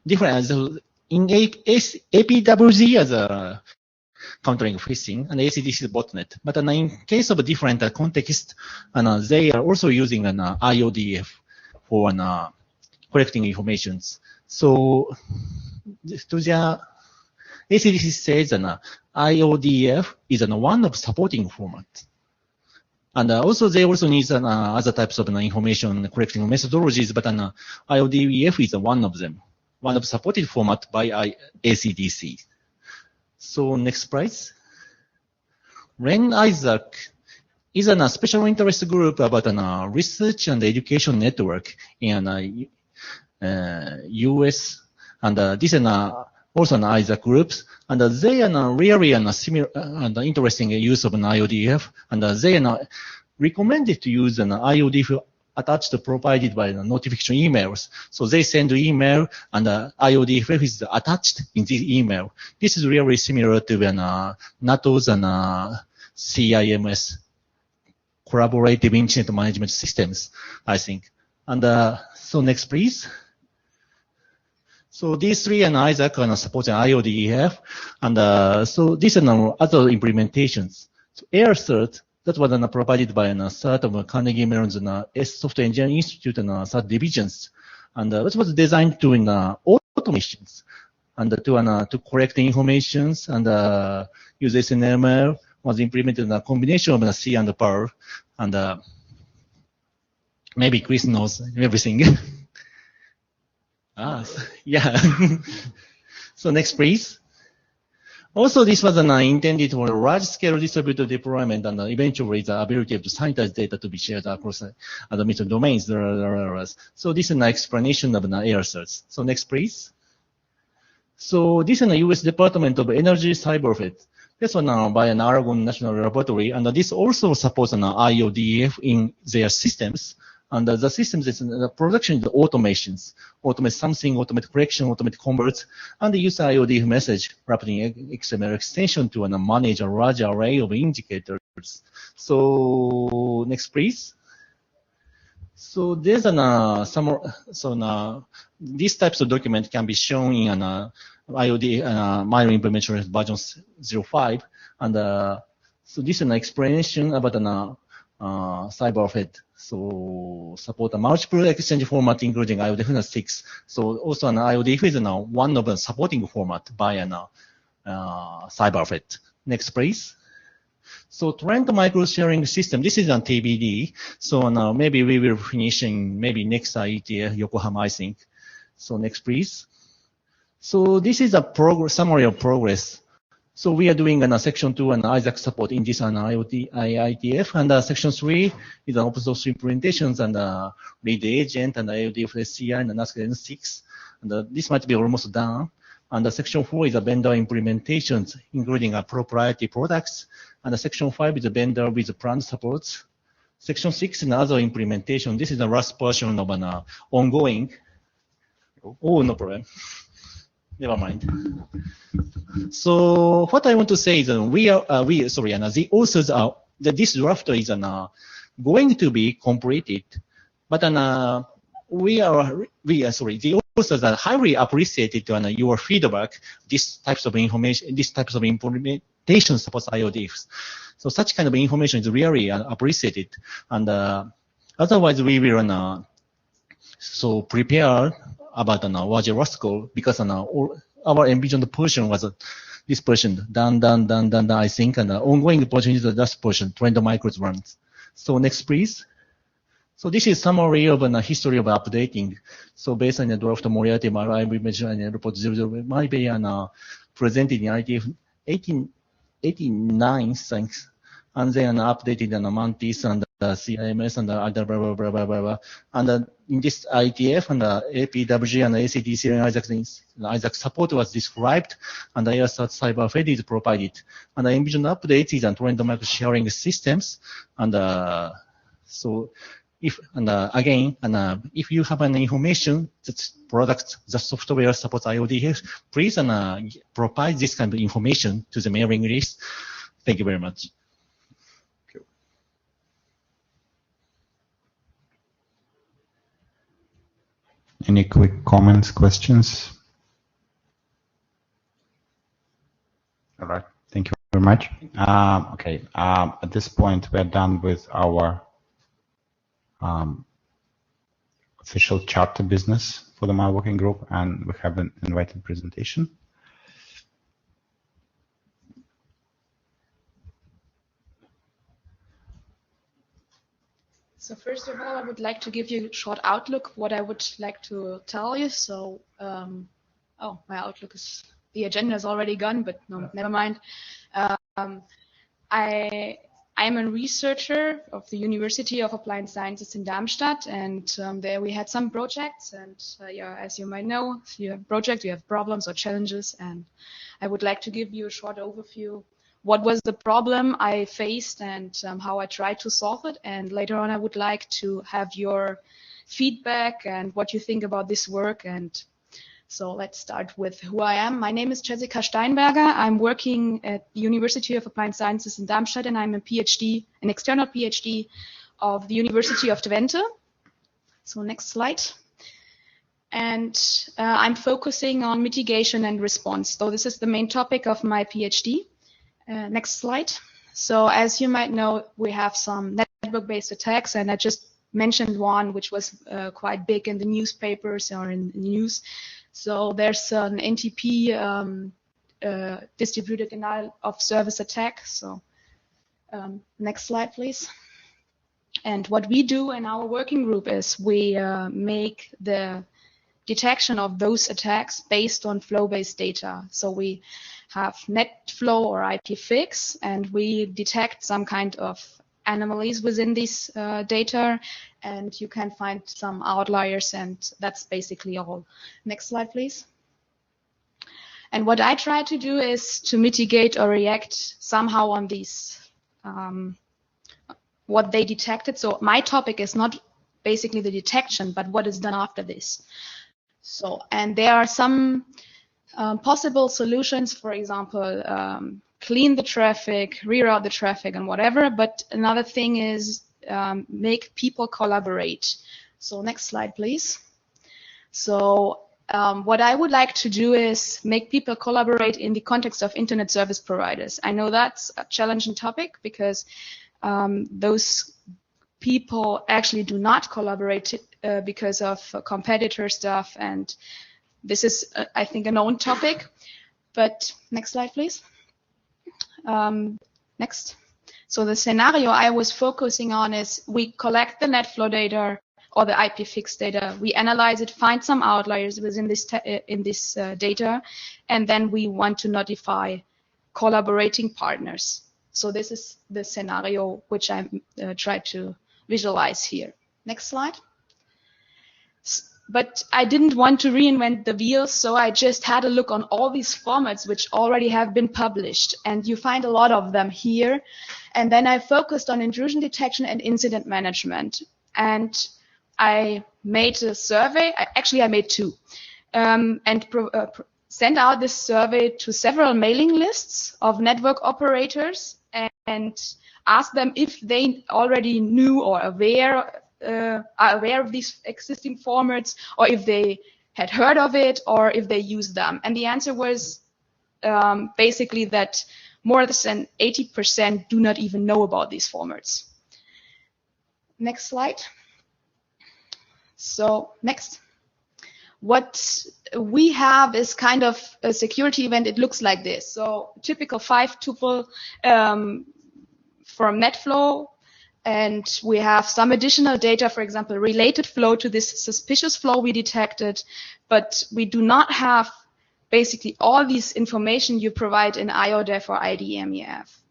different as in APWG as a countering phishing and ACDC is botnet. But in case of a different context, they are also using an IODF for collecting informations. So to the ACDC says IODF is one of supporting format. And also they also need other types of information collecting methodologies, but IODF is one of them, one of supported format by ACDC. So next slide. Ren Isaac is a special interest group about research and education network in US, and this is also an Isaac groups, and they are really similar and interesting use of an IODF, and they recommended to use an IODF attached provided by the notification emails. So they send the email, and IODF is attached in this email. This is really similar to NATO's and CIMS collaborative incident management systems, I think. And so next, please. So these three and Isaac are supporting IODF, and so these are other implementations. So AirCert, that was provided by CERT of Carnegie Mellon's Software Engineering Institute and CERT divisions, and that was designed to automations and to collect informations and use SNML. Was implemented in a combination of C and Perl, and maybe Chris knows everything. Yeah. So next, please. Also, this was intended for a large-scale distributed deployment, and eventually the ability to sanitize data to be shared across the domains. So this is an explanation of AirCert. So next, please. So this is a U.S. Department of Energy CyberFed. This one by an Aragon National Laboratory, and this also supports an IODF in their systems. And the systems is the production is automations, automate something, automate correction, automate converts, and they use IODF message wrapped in XML extension to manage a large array of indicators. So next, please. So there's these types of documents can be shown in an IOD minor implementation version 05, and so this is an explanation about CyberFed. So support a multiple exchange format including IODF 6. So also an IODF is one of the supporting format by CyberFed. Next, please. So Trend micro sharing system, this is on TBD. So now maybe we will finish in maybe next IETF Yokohama, I think. So next, please. So this is a summary of progress. So we are doing section 2 and Isaac support in this IETF, and section 3 is an open source implementations and read agent and IODF SCI and NASC 6. And this might be almost done. And section 4 is a vendor implementations, including proprietary products. And section 5 is a vendor with planned supports. Section 6 is another implementation. This is the last portion of an ongoing. Oh, no problem. Never mind. So what I want to say is that the authors are that this draft is going to be completed, but the authors are highly appreciated your feedback. These types of information, these types of implementation supports IODFs. So such kind of information is really appreciated, and otherwise we will so prepare about larger Roscoe, because our envisioned portion was this portion, done, I think, and the ongoing portion is the last portion, trend micros runs. So next, please. So this is summary of a history of updating. So based on the draft Moriarty, I will mention in report 00 might be presented in IETF 89, thanks. And then updated on Mantis and CIMS and other blah, blah, blah, blah, blah. And in this IETF and APWG and ACDC and Isaac support was described, and the AirCert CyberFed is provided. And the envisioned updates is on trend micro sharing systems. And so if again, if you have an information that product, the software supports IODF, please provide this kind of information to the mailing list. Thank you very much. Any quick comments, questions? All right, thank you very much. Okay, at this point, we're done with our official charter business for the MILE working group, and we have an invited presentation. So first of all, I would like to give you a short outlook, what I would like to tell you. So, oh, my outlook is, the agenda is already gone, but no, never mind. I'm a researcher of the University of Applied Sciences in Darmstadt, and there we had some projects, and yeah, as you might know, if you have projects, you have problems or challenges, and I would like to give you a short overview. What was the problem I faced and how I tried to solve it. And later on, I would like to have your feedback and what you think about this work. And so let's start with who I am. My name is Jessica Steinberger. I'm working at the University of Applied Sciences in Darmstadt, and I'm a PhD, an external PhD of the University of Twente. So next slide. And I'm focusing on mitigation and response. So this is the main topic of my PhD. Next slide. So as you might know, we have some network-based attacks, and I just mentioned one which was quite big in the newspapers or in the news. So there's an NTP distributed denial of service attack. So next slide, please. And what we do in our working group is we make the detection of those attacks based on flow-based data. So we have NetFlow or IPFix, and we detect some kind of anomalies within this data, and you can find some outliers, and that's basically all. Next slide, please. And what I try to do is to mitigate or react somehow on these, what they detected. So my topic is not basically the detection, but what is done after this. So, and there are some possible solutions, for example, clean the traffic, reroute the traffic and whatever. But another thing is make people collaborate. So next slide, please. So what I would like to do is make people collaborate in the context of internet service providers. I know that's a challenging topic because those people actually do not collaborate because of competitor stuff, and this is, I think, a known topic. But next slide, please. Next. So the scenario I was focusing on is we collect the NetFlow data or the IPFix data, we analyze it, find some outliers within this data, and then we want to notify collaborating partners. So this is the scenario which I tried to visualize here. Next slide. But I didn't want to reinvent the wheel, so I just had a look on all these formats which already have been published, and you find a lot of them here. And then I focused on intrusion detection and incident management. And I made a survey. Actually, I made two, and sent out this survey to several mailing lists of network operators and asked them if they already knew or are aware of these existing formats, or if they had heard of it, or if they use them. And the answer was basically that more than 80% do not even know about these formats. Next slide. So next. What we have is kind of a security event. It looks like this. So typical 5-tuple from NetFlow. And we have some additional data, for example, related flow to this suspicious flow we detected, but we do not have basically all this information you provide in IODEF or Idm Ef.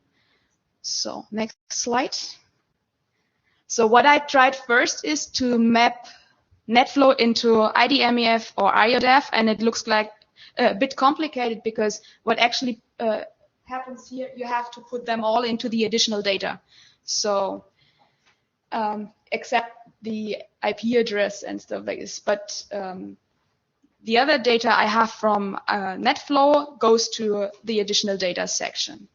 So next slide. So what I tried first is to map NetFlow into Idm Ef or IODEF, and it looks like a bit complicated because what actually happens here, you have to put them all into the additional data. So except the IP address and stuff like this. But the other data I have from NetFlow goes to the additional data section.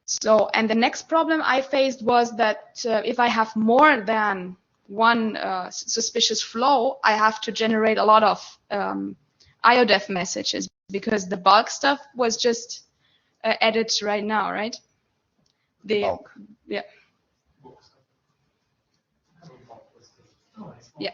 So, and the next problem I faced was that if I have more than one suspicious flow, I have to generate a lot of IODEF messages, because the bulk stuff was just added right now, right? The bulk. Yeah. Yeah.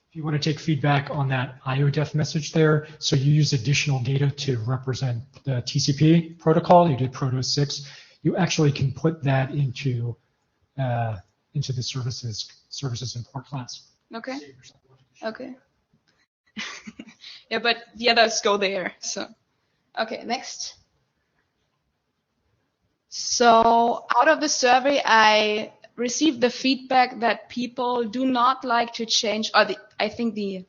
If you want to take feedback on that IODEF message there, so you use additional data to represent the TCP protocol, you did Proto 6, you actually can put that into the services import class. Okay. Okay. Yeah, but the others go there. So, okay, next. So out of the survey, I received the feedback that people do not like to change, or I think the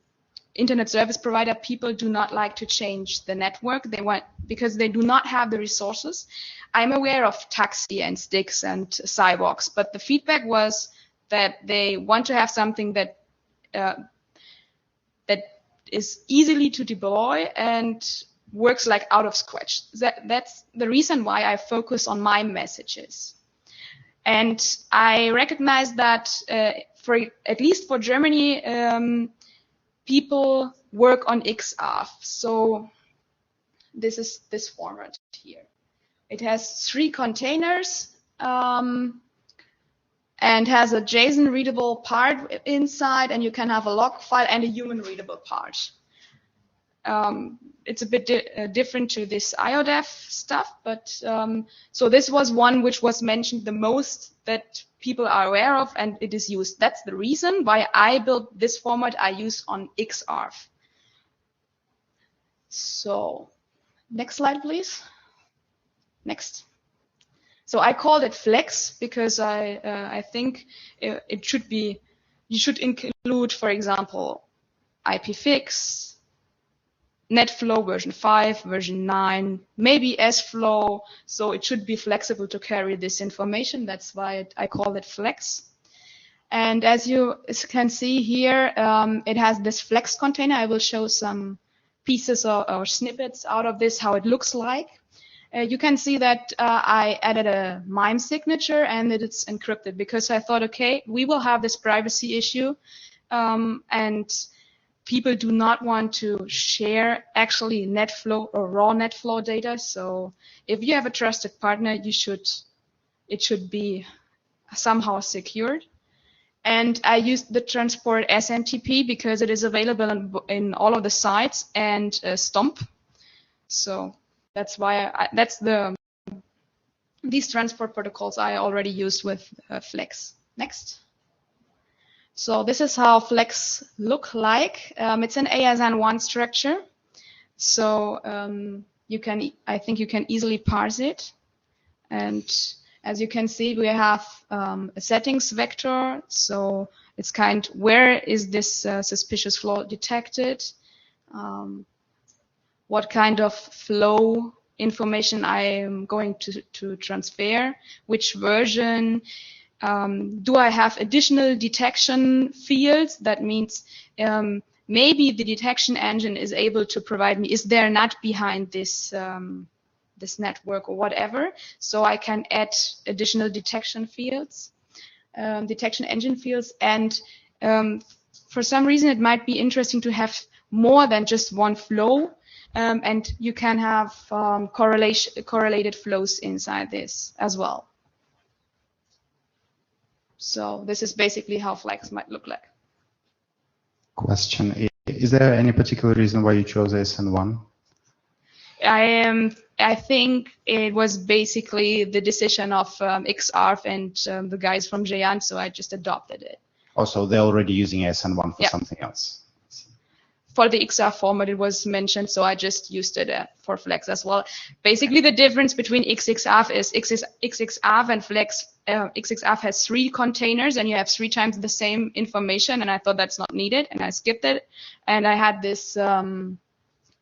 internet service provider, people do not like to change the network. They want, because they do not have the resources. I'm aware of Taxi and Stix and Cybox, but the feedback was that they want to have something that that is easily to deploy and works like out of scratch. That's the reason why I focus on my messages. And I recognize that for at least for Germany, people work on XAF. So this is this format here. It has 3 containers and has a JSON readable part inside, and you can have a log file and a human readable part. It's a bit different to this IODEF stuff, but so this was one which was mentioned the most that people are aware of, and it is used. That's the reason why I built this format I use on XARF. So next slide, please. Next. So I called it Flex because I think it should be, you should include, for example, IPFix, NetFlow version 5, version 9, maybe SFlow. So it should be flexible to carry this information. That's why I call it Flex. And as you can see here, it has this Flex container. I will show some pieces or snippets out of this, how it looks like. You can see that I added a MIME signature and it's encrypted because I thought, okay, we will have this privacy issue and people do not want to share actually NetFlow or raw NetFlow data. So if you have a trusted partner, it should be somehow secured. And I used the transport SMTP because it is available in all of the sites and Stomp. So that's why these transport protocols I already used with Flex. Next. So this is how Flex look like. It's an ASN1 structure. So I think you can easily parse it. And as you can see, we have a settings vector. So it's where is this suspicious flow detected? What kind of flow information I am going to transfer, which version, do I have additional detection fields? That means maybe the detection engine is able to provide me, is there not behind this, this network or whatever? So I can add additional detection fields, detection engine fields. And for some reason, it might be interesting to have more than just one flow. And you can have correlated flows inside this as well. So this is basically how Flex might look like. Question: is there any particular reason why you chose ASN1? I think it was basically the decision of XARF and the guys from Jayan, so I just adopted it. Also, they're already using ASN1 for something else. For the XARF format, it was mentioned, so I just used it for Flex as well. Basically, the difference between XXAF is XXAF and Flex. XXAF has 3 containers, and you have 3 times the same information, and I thought that's not needed, and I skipped it. And I had this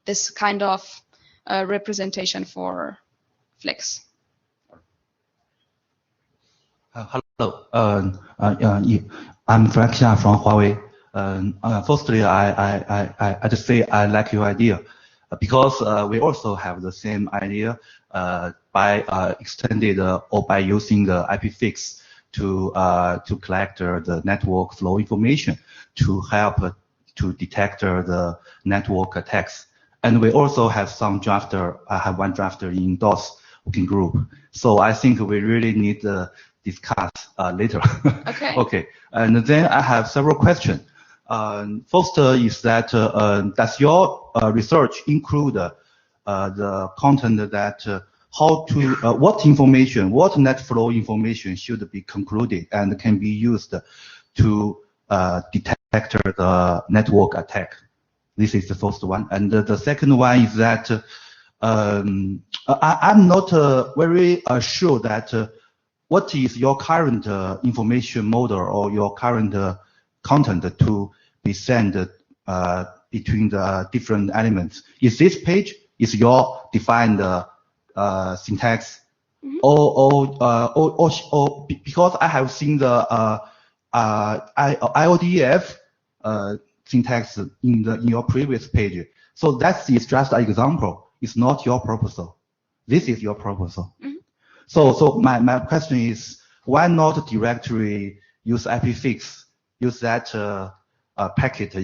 this kind of representation for Flex. Hello, Hello, I'm Frank Xia from Huawei. Firstly, I just say I like your idea because we also have the same idea by extended or by using the IPFix to collect the network flow information to help to detect the network attacks. And we also have some drafter. I have one drafter in DOS working group. So I think we really need to discuss later. Okay. Okay. And then I have several questions. First is that does your research include the content that how to what information, what net flow information should be concluded and can be used to detect the network attack? This is the first one. And the second one is that I'm not very sure that what is your current information model or your current content to be sent between the different elements. Is this page is your defined syntax, or because I have seen the IETF syntax in your previous page. So that is just an example. It's not your proposal. This is your proposal. So my question is, why not directly use IPFix, use that packet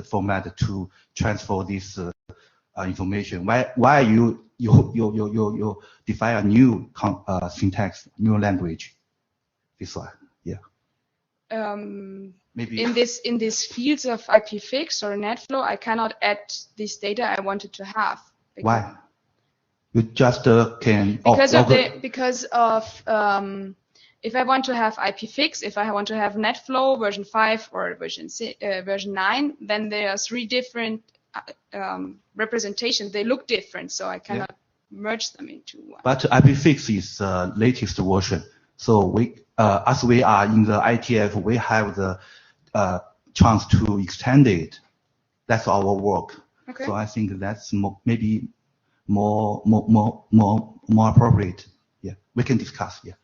format to transfer this information? Why you define a new syntax, new language? This one, yeah. Maybe in this fields of IPFix or NetFlow, I cannot add this data I wanted to have. Why? You just can because if I want to have IPFix, if I want to have NetFlow version 5 or version 9, then there are 3 different representations. They look different, so I cannot merge them into one. But IPFix is latest version, so we, as we are in the IETF, we have the chance to extend it. That's our work. Okay. So I think that's maybe more appropriate. Yeah, we can discuss. Yeah.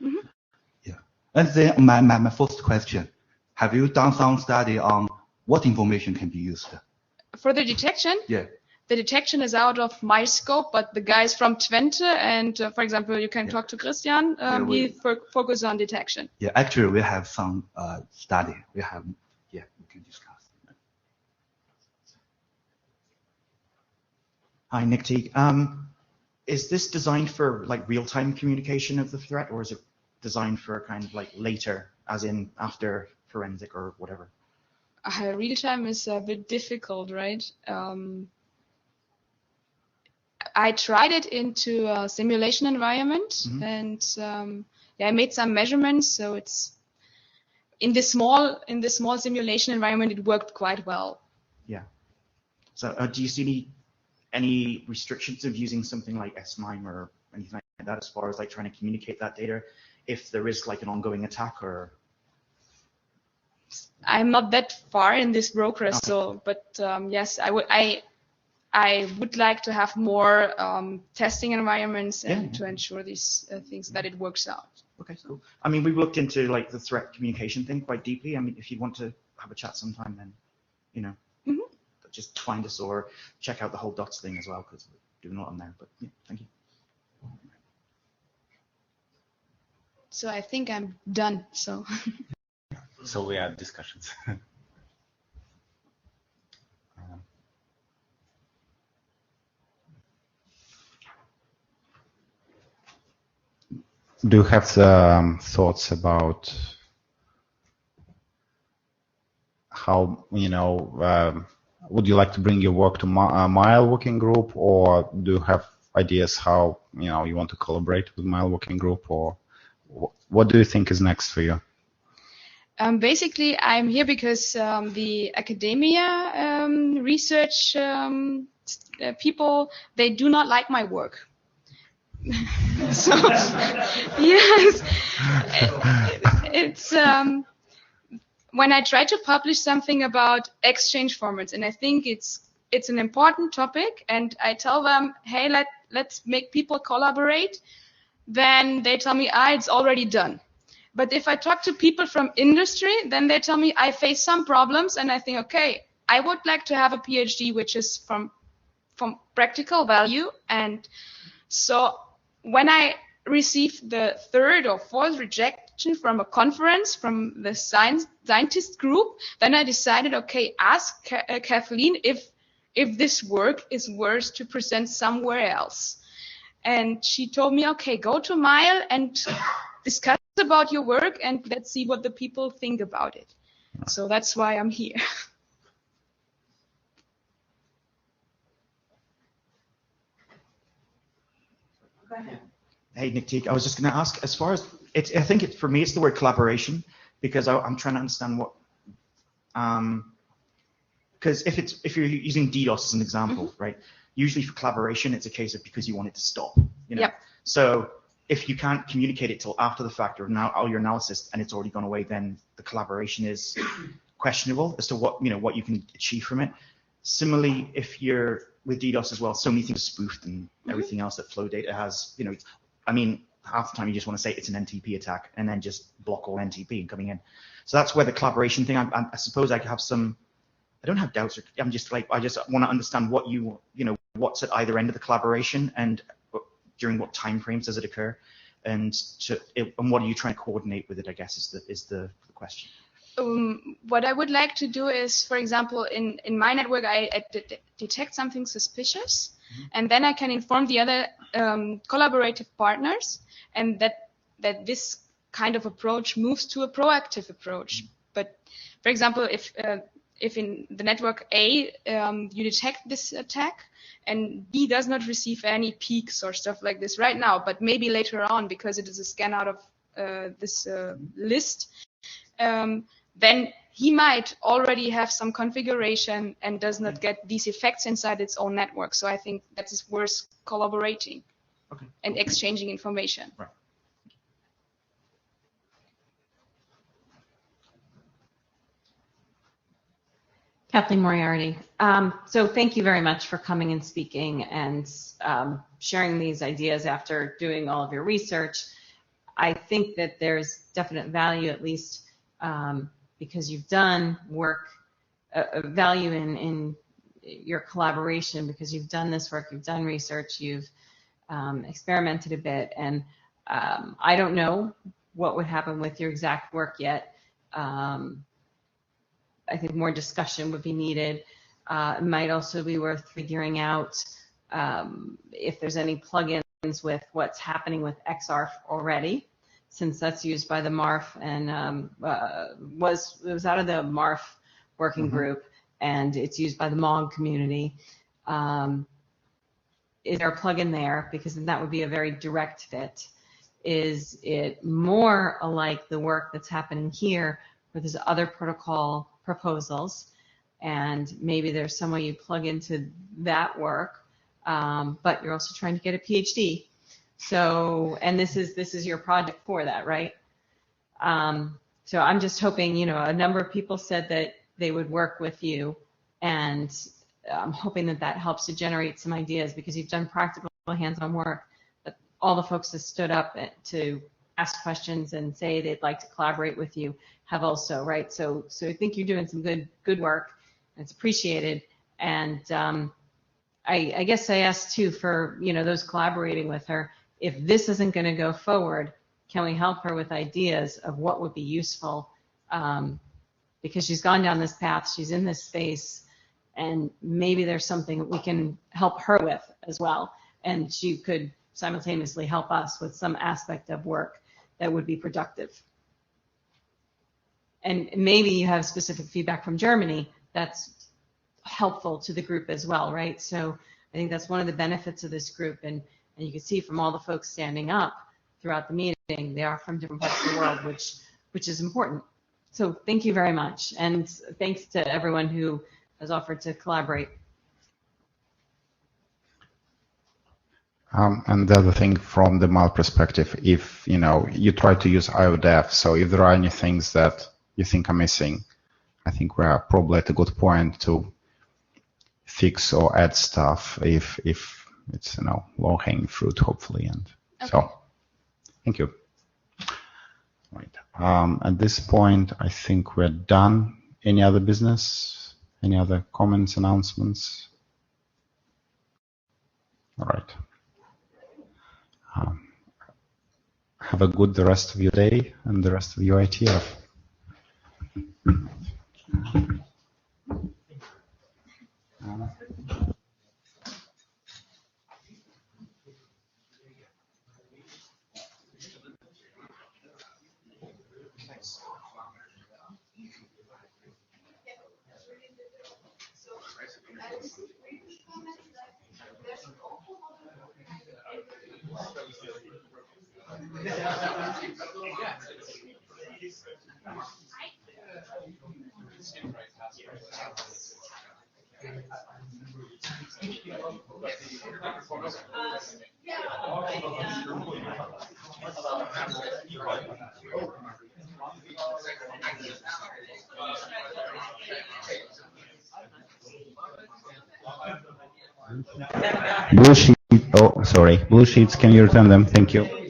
Yeah. And then my first question: have you done some study on what information can be used for the detection? Yeah. The detection is out of my scope, but the guys from Twente and, for example, you can talk to Christian. He focus on detection. Yeah, actually, we have some study. We have, we can discuss. Hi, Nick Teague. Is this designed for like real-time communication of the threat, or is it designed for kind of like later, as in after forensic or whatever? Real-time is a bit difficult, right? I tried it into a simulation environment, and I made some measurements. So it's in this small simulation environment, it worked quite well. Yeah. So do you see any restrictions of using something like SMIME or anything like that as far as like trying to communicate that data if there is like an ongoing attack? Or I'm not that far in this progress, so but yes, I would like to have more testing environments and to ensure these things that it works out. Okay, cool. I mean, we've looked into like the threat communication thing quite deeply. I mean, if you want to have a chat sometime, then just find us or check out the whole docs thing as well, because we're doing a lot on there. But yeah, thank you. So I think I'm done. So. So we have discussions. Do you have thoughts about how, would you like to bring your work to Mile working group, or do you have ideas how, you want to collaborate with Mile working group, or what do you think is next for you? Basically, I'm here because the academia research people, they do not like my work. So yes, it's when I try to publish something about exchange formats, and I think it's an important topic, and I tell them, hey, let's make people collaborate, then they tell me, it's already done. But if I talk to people from industry, then they tell me I face some problems, and I think, okay, I would like to have a PhD which is from practical value. And so when I received the third or fourth rejection from a conference from the scientist group, then I decided, okay, ask Kathleen if this work is worth to present somewhere else. And she told me, okay, go to MILE and discuss about your work, and let's see what the people think about it. So that's why I'm here. Go ahead. Hey, Nick, I was just going to ask, as far as, I think for me, it's the word collaboration, because I'm trying to understand what, because if you're using DDoS as an example, right? Usually for collaboration, it's a case of because you want it to stop, you know? Yep. So if you can't communicate it till after the fact or now all your analysis and it's already gone away, then the collaboration is questionable as to what you can achieve from it. Similarly, if you're with DDoS as well, so many things spoofed and everything else that flow data has, I mean, half the time you just want to say it's an NTP attack and then just block all NTP coming in. So that's where the collaboration thing, I suppose I have some, I don't have doubts. I'm just like, I just want to understand what what's at either end of the collaboration and during what time frames does it occur, and what are you trying to coordinate with it, I guess is the question. What I would like to do is, for example, in my network, I detect something suspicious, and then I can inform the other collaborative partners, and that this kind of approach moves to a proactive approach. But for example, if in the network A you detect this attack and B does not receive any peaks or stuff like this right now, but maybe later on because it is a scan out of this list, then he might already have some configuration and does not get these effects inside its own network. So I think that is worth collaborating and exchanging information. Right. Kathleen Moriarty. So thank you very much for coming and speaking and sharing these ideas after doing all of your research. I think that there's definite value, at least because you've done work, value in your collaboration, because you've done this work, you've done research, you've experimented a bit, and I don't know what would happen with your exact work yet. I think more discussion would be needed. It might also be worth figuring out if there's any plugins with what's happening with XRF already, since that's used by the MARF and it was out of the MARF working group, and it's used by the MOG community. Is there a plugin there? Because then that would be a very direct fit. Is it more alike the work that's happening here, where there's other protocol proposals, and maybe there's some way you plug into that work, but you're also trying to get a PhD. So, and this is your project for that, right? So I'm just hoping, a number of people said that they would work with you, and I'm hoping that that helps to generate some ideas, because you've done practical hands-on work, but all the folks that stood up to ask questions and say they'd like to collaborate with you have also, right? So I think you're doing some good work, and it's appreciated. And I guess I asked too for those collaborating with her, if this isn't going to go forward, can we help her with ideas of what would be useful? Because she's gone down this path, she's in this space, and maybe there's something that we can help her with as well, and she could simultaneously help us with some aspect of work that would be productive. And maybe you have specific feedback from Germany that's helpful to the group as well, right? So I think that's one of the benefits of this group, and you can see from all the folks standing up throughout the meeting, they are from different parts of the world, which is important. So thank you very much, and thanks to everyone who has offered to collaborate. And the other thing from the MILE perspective, if you try to use IETF, so if there are any things that you think are missing, I think we are probably at a good point to fix or add stuff if it's low-hanging fruit, hopefully. And okay. So, thank you. Right. At this point, I think we're done. Any other business? Any other comments, announcements? All right. Have a good the rest of your day and the rest of your IETF. Blue sheet. Oh, sorry. Blue sheets. Can you return them? Thank you.